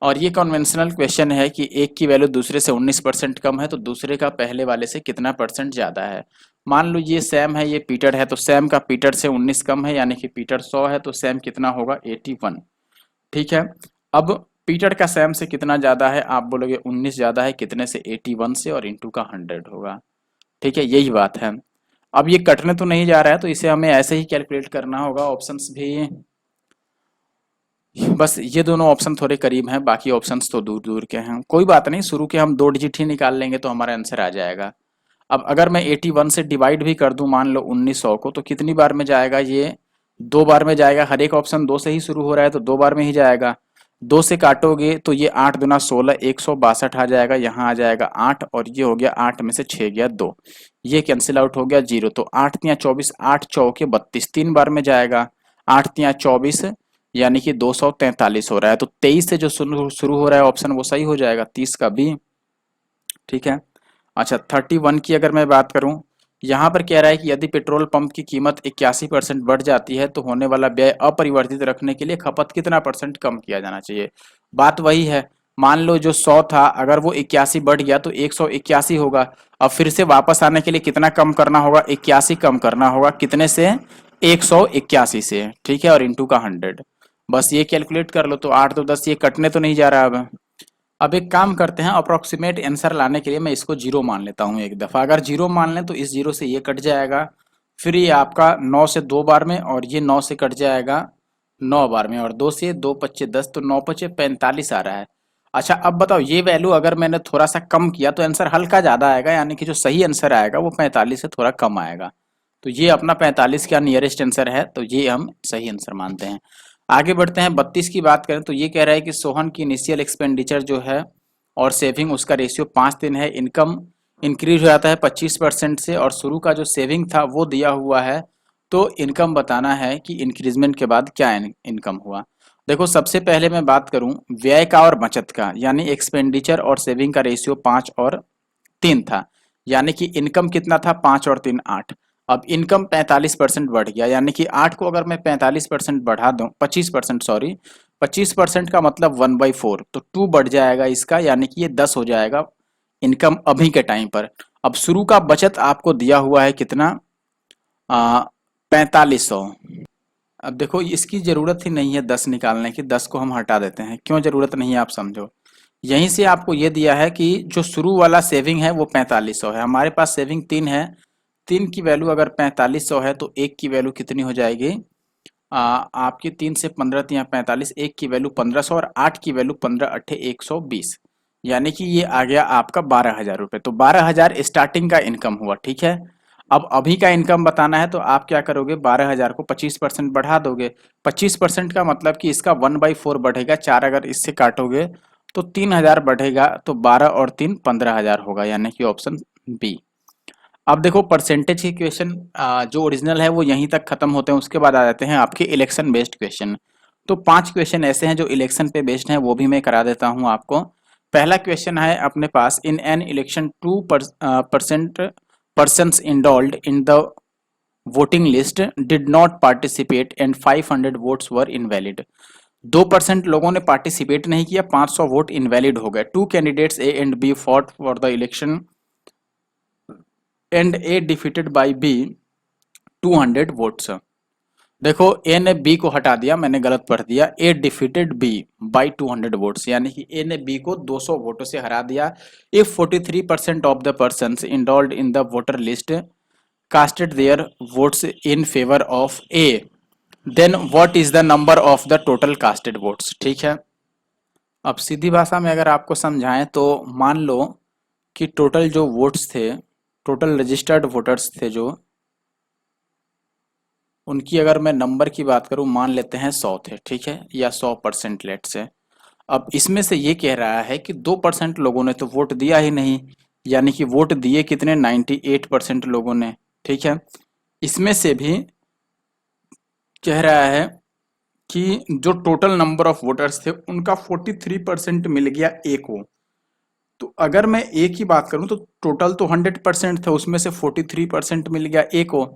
और ये कन्वेंशनल क्वेश्चन है कि एक की वैल्यू दूसरे से 19% कम है तो दूसरे का पहले वाले से कितना परसेंट ज़्यादा है। मान लो ये सैम है, ये पीटर है, तो सैम का पीटर से 19 कम है यानी कि पीटर 100 है, तो सैम कितना होगा 81, ठीक है। अब पीटर का सैम से कितना ज़्यादा है, आप बोलोगे 19 ज़्यादा है, कितने से 81 से, और इंटू का 100 होगा, ठीक है, यही बात है। अब ये कटने तो नहीं जा रहा है तो इसे हमें ऐसे ही कैलकुलेट करना होगा, ऑप्शंस भी बस ये दोनों ऑप्शन थोड़े करीब हैं, बाकी ऑप्शंस तो दूर दूर के हैं, कोई बात नहीं, शुरू के हम 2 डिजिट ही निकाल लेंगे तो हमारा आंसर आ जाएगा। अब अगर मैं 81 से डिवाइड भी कर दूं मान लो 1900 को, तो कितनी बार में जाएगा, ये 2 बार में जाएगा, हर एक ऑप्शन 2 से ही शुरू हो रहा है तो 2 बार में ही जाएगा। 2 से काटोगे तो ये 8 दूना 16 162 आ जाएगा, यहाँ आ जाएगा 8, और ये हो गया 8 में से 6 गया 2, ये कैंसिल आउट हो गया 0, तो 8 तिया 24, 8 चौके 32, 3 बार में जाएगा, 8 तिया 24 यानी कि 243 हो रहा है, तो 23 से जो शुरू हो रहा है ऑप्शन वो सही हो जाएगा, 30 का बी, ठीक है। अच्छा 31 की अगर मैं बात करूं, यहाँ पर कह रहा है कि यदि पेट्रोल पंप की कीमत 81% बढ़ जाती है तो होने वाला व्यय अपरिवर्तित रखने के लिए खपत कितना परसेंट कम किया जाना चाहिए। बात वही है, मान लो जो 100 था अगर वो 81 बढ़ गया तो 181 होगा, अब फिर से वापस आने के लिए कितना कम करना होगा, 81 कम करना होगा, कितने से 181 से, ठीक है, और इंटू का 100, बस ये कैलकुलेट कर लो, तो 8 तो 10, ये कटने तो नहीं जा रहा। अब एक काम करते हैं, अप्रोक्सीमेट आंसर लाने के लिए मैं इसको 0 मान लेता हूँ एक दफ़ा, अगर 0 मान लें तो इस 0 से ये कट जाएगा, फिर ये आपका 9 से 2 बार में, और ये 9 से कट जाएगा 9 बार में, और 2 से 2 पच्चे 10, तो 9 पच्चे 45 आ रहा है। अच्छा अब बताओ ये वैल्यू अगर मैंने थोड़ा सा कम किया तो आंसर हल्का ज़्यादा आएगा, यानी कि जो सही आंसर आएगा वो 45 से थोड़ा कम आएगा, तो ये अपना 45 का नियरेस्ट आंसर है, तो ये हम सही आंसर मानते हैं। आगे बढ़ते हैं, 32 की बात करें तो ये कह रहा है कि सोहन की इनिशियल एक्सपेंडिचर जो है और सेविंग उसका रेशियो 5:3 है, इनकम इंक्रीज हो जाता है 25% से, और शुरू का जो सेविंग था वो दिया हुआ है, तो इनकम बताना है कि इंक्रीजमेंट के बाद क्या इनकम हुआ। देखो सबसे पहले मैं बात करूं व्यय का और बचत का, यानी एक्सपेंडिचर और सेविंग का रेशियो 5 और 3 था, यानी कि इनकम कितना था 5 और 3 8, अब इनकम 45% बढ़ गया, यानी कि 8 को अगर मैं 45% बढ़ा दूं, 25% सॉरी, 25% का मतलब 1/4, तो 2 बढ़ जाएगा इसका, यानी कि ये 10 हो जाएगा इनकम अभी के टाइम पर। अब शुरू का बचत आपको दिया हुआ है कितना, 4500। अब देखो इसकी जरूरत ही नहीं है 10 निकालने की, 10 को हम हटा देते हैं, क्यों जरूरत नहीं है आप समझो, यहीं से आपको ये दिया है कि जो शुरू वाला सेविंग है वो 4500 है, हमारे पास सेविंग 3 है, 3 की वैल्यू अगर 4500 है तो 1 की वैल्यू कितनी हो जाएगी, आपकी 3 से 15 तिया 45, 1 की वैल्यू 1500 और 8 की वैल्यू 15 अट्ठे 120, यानी कि ये आ गया आपका 12,000 रुपये, तो 12,000 स्टार्टिंग का इनकम हुआ, ठीक है। अब अभी का इनकम बताना है तो आप क्या करोगे, 12,000 को 25% बढ़ा दोगे, 25% का मतलब कि इसका 1/4 बढ़ेगा, 4 अगर इससे काटोगे तो 3,000 बढ़ेगा, तो 12 और 3 15,000 होगा, यानी कि ऑप्शन बी। अब देखो परसेंटेज के क्वेश्चन जो ओरिजिनल है वो यहीं तक खत्म होते हैं, उसके बाद आ जाते हैं आपके इलेक्शन बेस्ड क्वेश्चन। तो 5 क्वेश्चन ऐसे हैं जो इलेक्शन पे बेस्ड हैं, वो भी मैं करा देता हूं आपको। पहला क्वेश्चन है अपने पास, in an election 2% persons enrolled in the voting list did not participate and 500 votes were invalid। 2% लोगों ने पार्टिसिपेट नहीं किया, 500 वोट इनवैलिड हो गए। Two candidates A and B fought for the election and A defeated by B 200 votes. देखो A ने B को हटा दिया, मैंने गलत पढ़ दिया, ए डिफीटेड बी बाय 200 वोट्स, यानी कि ए ने बी को 200 वोटों से हरा दिया। If 43% of the persons enrolled in the voter list casted their votes in favour of A, then what is the number of the total casted votes. ठीक है, अब सीधी भाषा में अगर आपको समझाएं तो मान लो कि टोटल जो वोट्स थे, टोटल रजिस्टर्ड वोटर्स थे जो, उनकी अगर मैं नंबर की बात करूं, मान लेते हैं 100 थे, ठीक है, या 100% लेट से। अब इसमें से ये कह रहा है कि 2% लोगों ने तो वोट दिया ही नहीं, यानी कि वोट दिए कितने, 98% लोगों ने। ठीक है, इसमें से भी कह रहा है कि जो टोटल नंबर ऑफ वोटर्स थे उनका 43% मिल गया ए को। तो अगर मैं ए की बात करूं तो टोटल तो 100% थे, उसमें से 43% मिल गया ए को।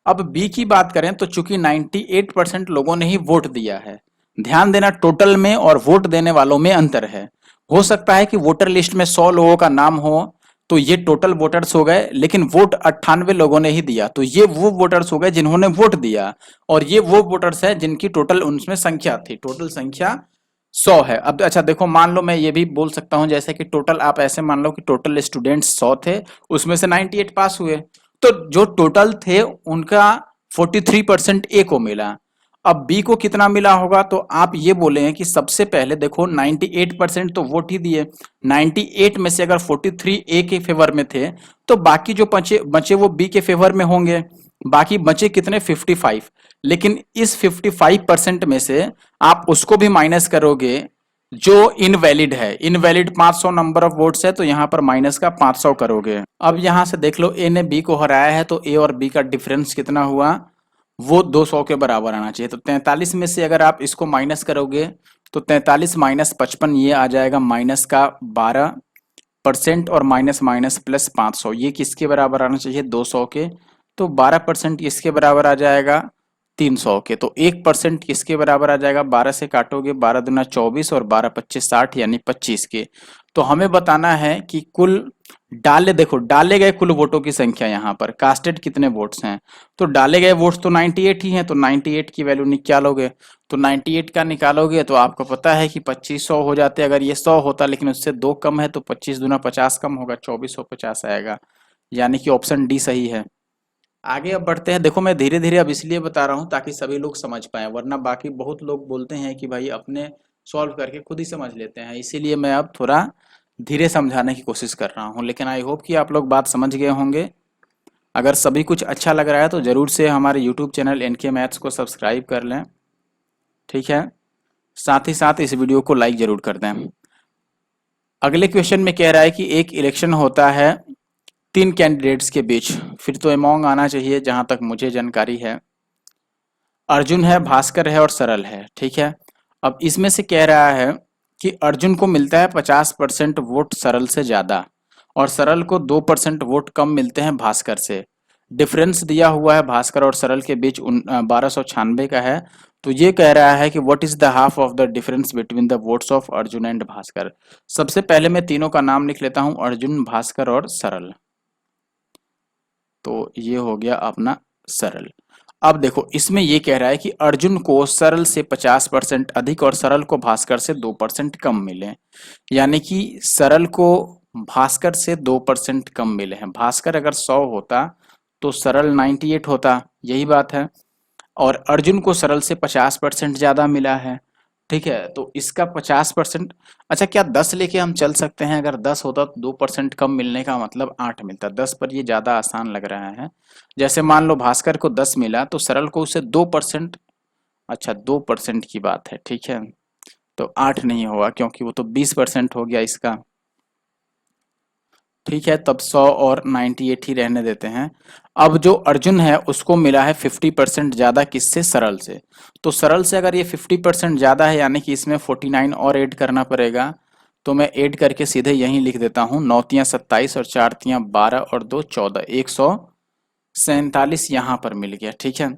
अब बी की बात करें तो चूंकि 98% लोगों ने ही वोट दिया है, ध्यान देना टोटल में और वोट देने वालों में अंतर है। हो सकता है कि वोटर लिस्ट में 100 लोगों का नाम हो तो ये टोटल वोटर्स हो गए, लेकिन वोट 98 लोगों ने ही दिया, तो ये वो वोटर्स हो गए जिन्होंने वोट दिया, और ये वो वोटर्स है जिनकी टोटल उनमें संख्या थी, टोटल संख्या 100 है। अब अच्छा देखो, मान लो मैं ये भी बोल सकता हूं जैसे कि टोटल, आप ऐसे मान लो कि टोटल स्टूडेंट्स 100 थे, उसमें से 98 पास हुए, तो जो टोटल थे उनका 43% ए को मिला। अब बी को कितना मिला होगा, तो आप ये बोले हैं कि सबसे पहले देखो 98% तो वोट ही दिए, 98 में से अगर 43 ए के फेवर में थे तो बाकी जो बचे बचे वो बी के फेवर में होंगे, बाकी बचे कितने, 55। लेकिन इस 55% में से आप उसको भी माइनस करोगे जो इनवैलिड है, इनवैलिड 500 नंबर ऑफ वोट्स है, तो यहां पर माइनस का 500 करोगे। अब यहां से देख लो, ए ने बी को हराया है तो ए और बी का डिफरेंस कितना हुआ, वो 200 के बराबर आना चाहिए। तो 43 में से अगर आप इसको माइनस करोगे तो 43 माइनस 55 ये आ जाएगा माइनस का 12% और माइनस माइनस प्लस 500, ये किसके बराबर आना चाहिए, 200 के। तो 12% इसके बराबर आ जाएगा 300 के। तो 1% किसके बराबर आ जाएगा, 12 से काटोगे, 12 दूना 24 और 12 25 60, यानी 25 के। तो हमें बताना है कि कुल देखो डाले गए कुल वोटों की संख्या, यहाँ पर कास्टेड कितने वोट्स हैं, तो डाले गए वोट्स तो 98 ही हैं, तो 98 की वैल्यू निकालोगे, तो 98 का निकालोगे तो आपको पता है कि 2500 हो जाते, अगर ये 100 होता लेकिन उससे 2 कम है तो 25 दूना 50 कम होगा, 2450 आएगा, यानी कि ऑप्शन डी सही है। आगे अब बढ़ते हैं। देखो मैं धीरे धीरे अब इसलिए बता रहा हूँ ताकि सभी लोग समझ पाए, वरना बाकी बहुत लोग बोलते हैं कि भाई अपने सॉल्व करके खुद ही समझ लेते हैं, इसीलिए मैं अब थोड़ा धीरे समझाने की कोशिश कर रहा हूँ। लेकिन आई होप कि आप लोग बात समझ गए होंगे। अगर सभी कुछ अच्छा लग रहा है तो जरूर से हमारे यूट्यूब चैनल एनके मैथ्स को सब्सक्राइब कर लें, ठीक है, साथ ही साथ इस वीडियो को लाइक जरूर कर दें। अगले क्वेश्चन में कह रहा है कि एक इलेक्शन होता है 3 कैंडिडेट्स के बीच, फिर तो अमोंग आना चाहिए जहां तक मुझे जानकारी है। अर्जुन है, भास्कर है और सरल है, ठीक है। अब इसमें से कह रहा है कि अर्जुन को मिलता है 50% वोट सरल से ज्यादा, और सरल को 2% वोट कम मिलते हैं भास्कर से। डिफरेंस दिया हुआ है भास्कर और सरल के बीच 1296 का है। तो ये कह रहा है कि what is the half of the difference between the votes of Arjun and Bhaskar. सबसे पहले मैं तीनों का नाम लिख लेता हूं, अर्जुन, भास्कर और सरल। तो ये हो गया अपना सरल। अब देखो इसमें ये कह रहा है कि अर्जुन को सरल से 50% अधिक और सरल को भास्कर से 2% कम मिले, यानी कि सरल को भास्कर से 2% कम मिले हैं। भास्कर अगर 100 होता तो सरल 98 होता, यही बात है, और अर्जुन को सरल से 50% ज्यादा मिला है, ठीक है। तो इसका 50%, अच्छा क्या 10 लेके हम चल सकते हैं, अगर 10 होता तो 2% कम मिलने का मतलब 8 मिलता, 10 पर ये ज्यादा आसान लग रहा है। जैसे मान लो भास्कर को 10 मिला तो सरल को उसे 2%, अच्छा 2% की बात है, ठीक है, तो 8 नहीं होगा क्योंकि वो तो 20% हो गया इसका। ठीक है, तब 100 और 98 ही रहने देते हैं। अब जो अर्जुन है उसको मिला है 50% ज़्यादा, किससे? सरल से। तो सरल से अगर ये 50% ज़्यादा है यानी कि इसमें 49 और ऐड करना पड़ेगा। तो मैं ऐड करके सीधे यहीं लिख देता हूँ, 9 तियाँ 27 और 4 तियाँ 12 और 2 14, 147 यहाँ पर मिल गया। ठीक है,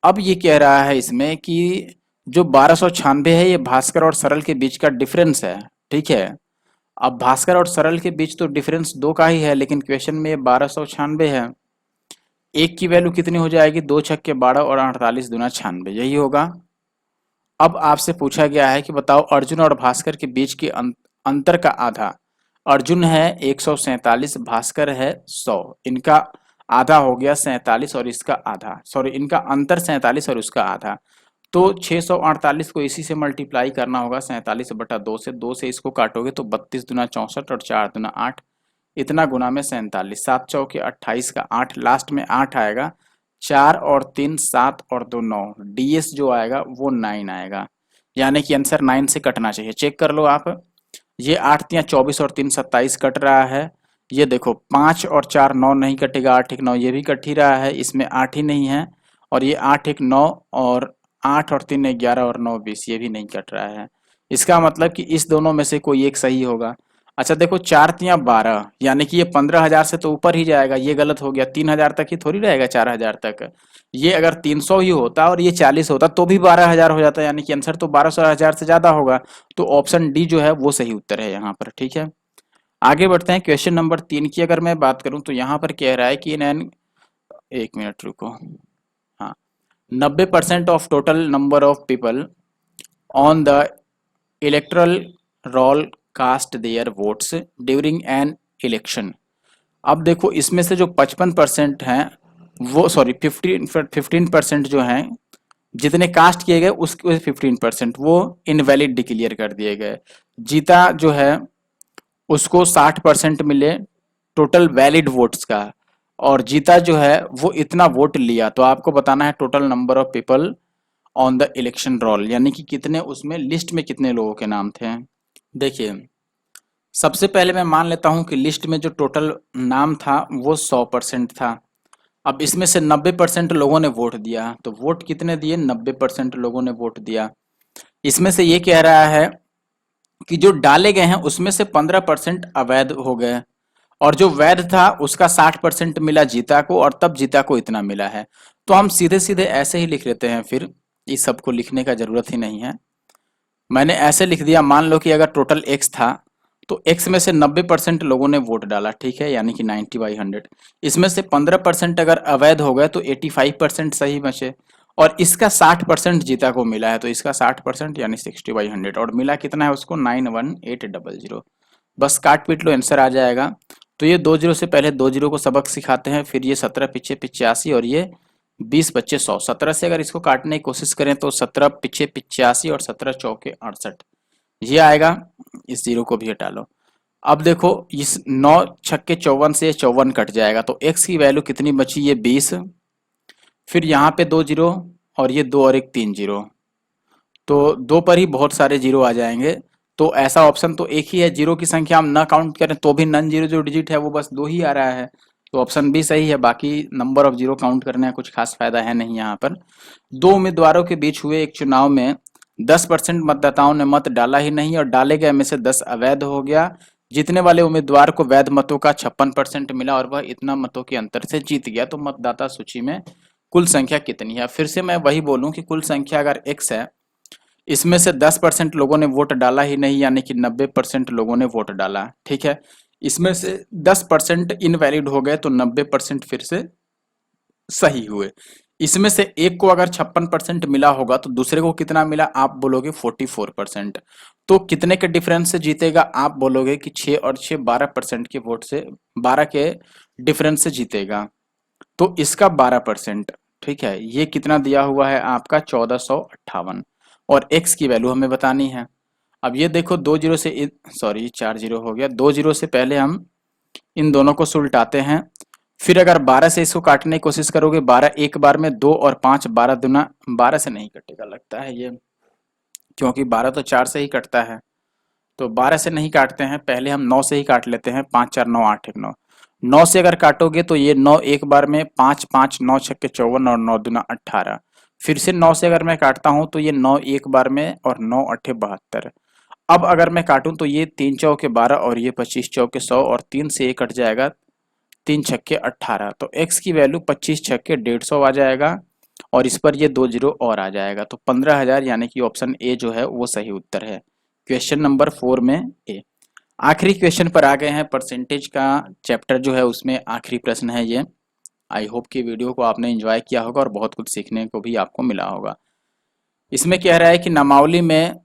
अब ये कह रहा है इसमें कि जो 1296 है ये भास्कर और सरल के बीच का डिफरेंस है। ठीक है, अब भास्कर और सरल के बीच तो डिफरेंस 2 का ही है, लेकिन क्वेश्चन में ये 1296 है। एक की वैल्यू कितनी हो जाएगी? 2 छक्के 12 और 48 दूना 96, यही होगा। अब आपसे पूछा गया है कि बताओ अर्जुन और भास्कर के बीच के अंतर का आधा। अर्जुन है 147, भास्कर है 100, इनका आधा हो गया 47 और इसका आधा, सॉरी इनका अंतर 47 और उसका आधा। तो 648 को इसी से मल्टीप्लाई करना होगा 47/2 से, 2 से इसको काटोगे तो 32 दूना 64 और 4 दूना 8, इतना गुना में 47, 7 चौके 28 का 8, लास्ट में 8 आएगा, 4 और 3 7 और 2 9, डीएस जो आएगा वो 9 आएगा, यानी कि आंसर 9 से कटना चाहिए। चेक कर लो आप, ये 8 तियाँ 24 और 3 27 कट रहा है। ये देखो 5 और 4 9 नहीं कटेगा, 8 1 9 ये भी कट ही रहा है, इसमें 8 ही नहीं है। और ये 8 1 9 और 8 और 3 11 और 9 20 ये भी नहीं कट रहा है। इसका मतलब कि इस दोनों में से कोई एक सही होगा। अच्छा देखो 4 तियाँ 12 यानी कि ये 15,000 से तो ऊपर ही जाएगा, ये गलत हो गया, 3,000 तक ही थोड़ी रहेगा 4,000 तक। ये अगर 300 ही होता और ये 40 होता तो भी 12,000 हो जाता, यानी कि आंसर तो 12,000 से ज्यादा होगा। तो ऑप्शन डी जो है वो सही उत्तर है यहाँ पर। ठीक है, आगे बढ़ते हैं। क्वेश्चन नंबर 3 की अगर मैं बात करूं तो यहाँ पर कह रहा है कि नैन, एक मिनट रुको, हाँ, 90% of total number of people on the electoral roll cast their votes during an election. अब देखो इसमें से जो 55% हैं वो, सॉरी 15% जो हैं जितने कास्ट किए गए उसके 15% वो इनवैलिड डिक्लेयर कर दिए गए। जीता जो है उसको 60% मिले टोटल वैलिड वोट्स का, और जीता जो है वो इतना वोट लिया। तो आपको बताना है total number of people on the election roll, यानी कि कितने उसमें लिस्ट में कितने लोगों के नाम थे। देखिए सबसे पहले मैं मान लेता हूं कि लिस्ट में जो टोटल नाम था वो 100% था। अब इसमें से 90% लोगों ने वोट दिया, तो वोट कितने दिए? 90% लोगों ने वोट दिया। इसमें से ये कह रहा है कि जो डाले गए हैं उसमें से 15% अवैध हो गए, और जो वैध था उसका 60% मिला जीता को, और तब जीता को इतना मिला है। तो हम सीधे सीधे ऐसे ही लिख लेते हैं, फिर इस सबको लिखने का जरूरत ही नहीं है। मैंने ऐसे लिख दिया, मान लो कि अगर टोटल x था तो x में से 90% लोगों ने वोट डाला, ठीक है, यानी कि 90/100। इसमें से 15% अगर अवैध हो गए तो 85% सही बचे, और इसका 60% जीता को मिला है, तो इसका 60% यानी 60/100, और मिला कितना है उसको? 91800। बस काट पीट लो, आंसर आ जाएगा। तो ये 2 जीरो से पहले 2 जीरो को सबक सिखाते हैं, फिर ये 17 पीछे 85 और ये 20 बच्चे 100। 17 से अगर इसको काटने की कोशिश करें तो 17 पीछे 85 और 17 चौके 68, ये आएगा। इस जीरो को भी हटा लो। अब देखो इस 9 छक्के 54 से 54 कट जाएगा, तो x की वैल्यू कितनी बची? ये 20। फिर यहाँ पे 2 जीरो और ये 2 और एक 3 जीरो, तो 2 पर ही बहुत सारे जीरो आ जाएंगे। तो ऐसा ऑप्शन तो एक ही है, जीरो की संख्या हम ना काउंट करें तो भी नन जीरो जो डिजिट है वो बस 2 ही आ रहा है, तो ऑप्शन बी सही है। बाकी नंबर ऑफ जीरो काउंट करने का कुछ खास फायदा है नहीं यहाँ पर। 2 उम्मीदवारों के बीच हुए एक चुनाव में 10% मतदाताओं ने मत डाला ही नहीं, और डाले गए में से 10 अवैध हो गया। जीतने वाले उम्मीदवार को वैध मतों का 56% मिला और वह इतना मतों के अंतर से जीत गया। तो मतदाता सूची में कुल संख्या कितनी है? फिर से मैं वही बोलूं कि कुल संख्या अगर x है, इसमें से 10% लोगों ने वोट डाला ही नहीं, यानी कि 90% लोगों ने वोट डाला, ठीक है। इसमें से 10% इनवैलिड हो गए, तो 90% फिर से सही हुए। इसमें से एक को अगर 56% मिला होगा तो दूसरे को कितना मिला? आप बोलोगे 44%। तो कितने के डिफरेंस से जीतेगा? आप बोलोगे कि 6 और 6 12% के वोट से, 12 के डिफरेंस से जीतेगा। तो इसका 12%, ठीक है, ये कितना दिया हुआ है आपका? 1458, और x की वैल्यू हमें बतानी है। अब ये देखो 2 जीरो से, सॉरी 4 जीरो हो गया, 2 जीरो से पहले हम इन दोनों को सुलटाते हैं। फिर अगर 12 से इसको काटने की कोशिश करोगे, 12 एक बार में 2 और 5, 12 दूना, 12 से नहीं कटेगा लगता है ये, क्योंकि 12 तो 4 से ही कटता है। तो 12 से नहीं काटते हैं, पहले हम 9 से ही काट लेते हैं। 5 4 9 8 1 9। 9 से अगर काटोगे तो ये 9 एक बार में 5 5 9 छक्के 54 और 9 दूना 18। फिर से 9 से अगर मैं काटता हूं तो ये 9 एक बार में और 9 अट्ठे 72। अब अगर मैं काटूं तो ये 3 चौके 12 और ये 25 चौके 100 और 3 से ये कट जाएगा, 3 छक्के 18। तो x की वैल्यू 25 छक्के 150 आ जाएगा और इस पर ये 2 जीरो और आ जाएगा। तो 15,000 यानी कि ऑप्शन ए जो है वो सही उत्तर है क्वेश्चन नंबर 4 में ए। आखिरी क्वेश्चन पर आ गए हैं। परसेंटेज का चैप्टर जो है उसमें आखिरी प्रश्न है ये। आई होप कि वीडियो को आपने एंजॉय किया होगा और बहुत कुछ सीखने को भी आपको मिला होगा। इसमें कह रहा है कि नामावली में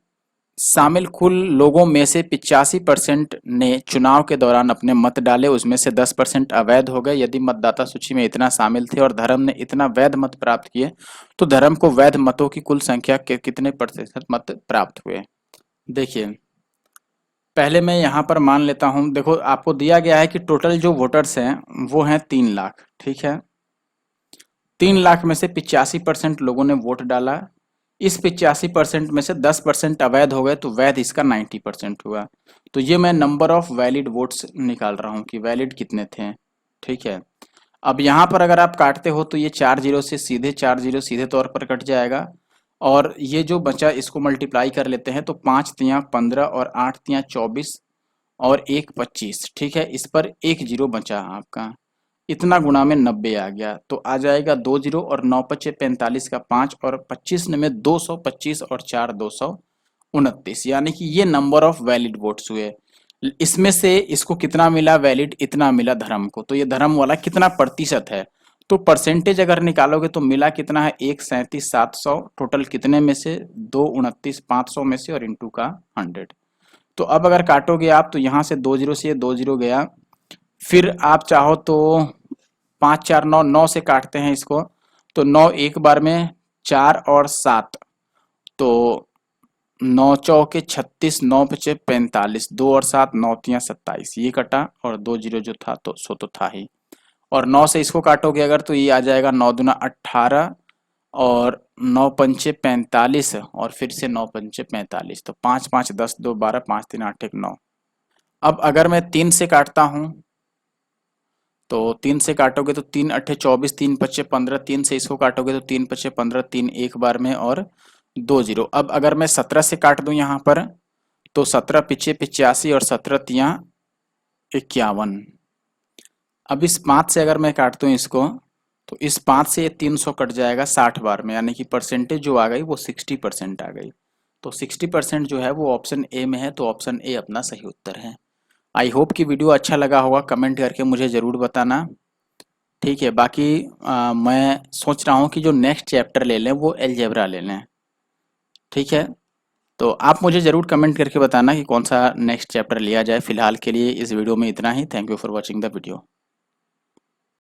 शामिल कुल लोगों में से 85% ने चुनाव के दौरान अपने मत डाले, उसमें से 10% अवैध हो गए। यदि मतदाता सूची में इतना शामिल थे और धर्म ने इतना वैध मत प्राप्त किए तो धर्म को वैध मतों की कुल संख्या के कितने प्रतिशत मत प्राप्त हुए। देखिए, पहले मैं यहाँ पर मान लेता हूँ, देखो आपको दिया गया है कि टोटल जो वोटर्स हैं वो हैं 3 लाख, ठीक है। 3 लाख में से 85% लोगों ने वोट डाला। इस 85% में से 10% अवैध हो गए तो वैध इसका 90% हुआ। तो ये मैं नंबर ऑफ वैलिड वोट्स निकाल रहा हूँ कि वैलिड कितने थे, ठीक है। अब यहाँ पर अगर आप काटते हो तो ये 4 जीरो से सीधे 4 जीरो सीधे तौर पर कट जाएगा और ये जो बचा इसको मल्टीप्लाई कर लेते हैं तो 5 तियाँ 15 और 8 तियाँ 24 और 1 25, ठीक है। इस पर 1 जीरो बचा आपका, इतना गुणा में 90 आ गया तो आ जाएगा 2 जीरो और 9 पचे 45 का 5 और 25 में 225 और 4 229, यानी कि ये नंबर ऑफ वैलिड वोट्स हुए। इसमें से इसको कितना मिला वैलिड, इतना मिला धर्म को। तो ये धर्म वाला कितना प्रतिशत है, तो परसेंटेज अगर निकालोगे तो मिला कितना है 137,700। टोटल कितने में से 229,500 में से और इंटू का 100। तो अब अगर काटोगे आप तो यहाँ से 2 जीरो से ये 2 जीरो गया। फिर आप चाहो तो 5 4 9 9 से काटते हैं इसको तो 9 एक बार में 4 और 7 तो 9 चौके 36 9 पचे 45 2 और 7 9 तियाँ 27, ये कटा और 2 जीरो जो था तो सो तो था ही। और 9 से इसको काटोगे अगर तो ये आ जाएगा 9 दूना 18 और 9 पंचे 45 और फिर से 9 पंचे 45। तो 5 5 10 2 12 5 3 8 1 9। अब अगर मैं 3 से काटता हूं तो 3 से काटोगे तो 3 अट्ठे 24 3 पच्चे 15। 3 से इसको काटोगे तो 3 पच्चे 15 3 एक बार में और 2 जीरो। अब अगर मैं 17 से काट दूं यहाँ पर तो 17 पिछे 85 और 17 तियाँ 51। अब इस 5 से अगर मैं काटता हूँ इसको तो इस 5 से ये 300 कट जाएगा 60 बार में, यानी कि परसेंटेज जो आ गई वो 60% आ गई। तो 60% जो है वो ऑप्शन ए में है, तो ऑप्शन ए अपना सही उत्तर है। आई होप कि वीडियो अच्छा लगा होगा, कमेंट करके मुझे ज़रूर बताना, ठीक है। बाकी मैं सोच रहा हूँ कि जो नेक्स्ट चैप्टर ले लें वो अलजेब्रा ले लें, ठीक है। तो आप मुझे ज़रूर कमेंट करके बताना कि कौन सा नेक्स्ट चैप्टर लिया जाए। फिलहाल के लिए इस वीडियो में इतना ही। Thank you for watching the video.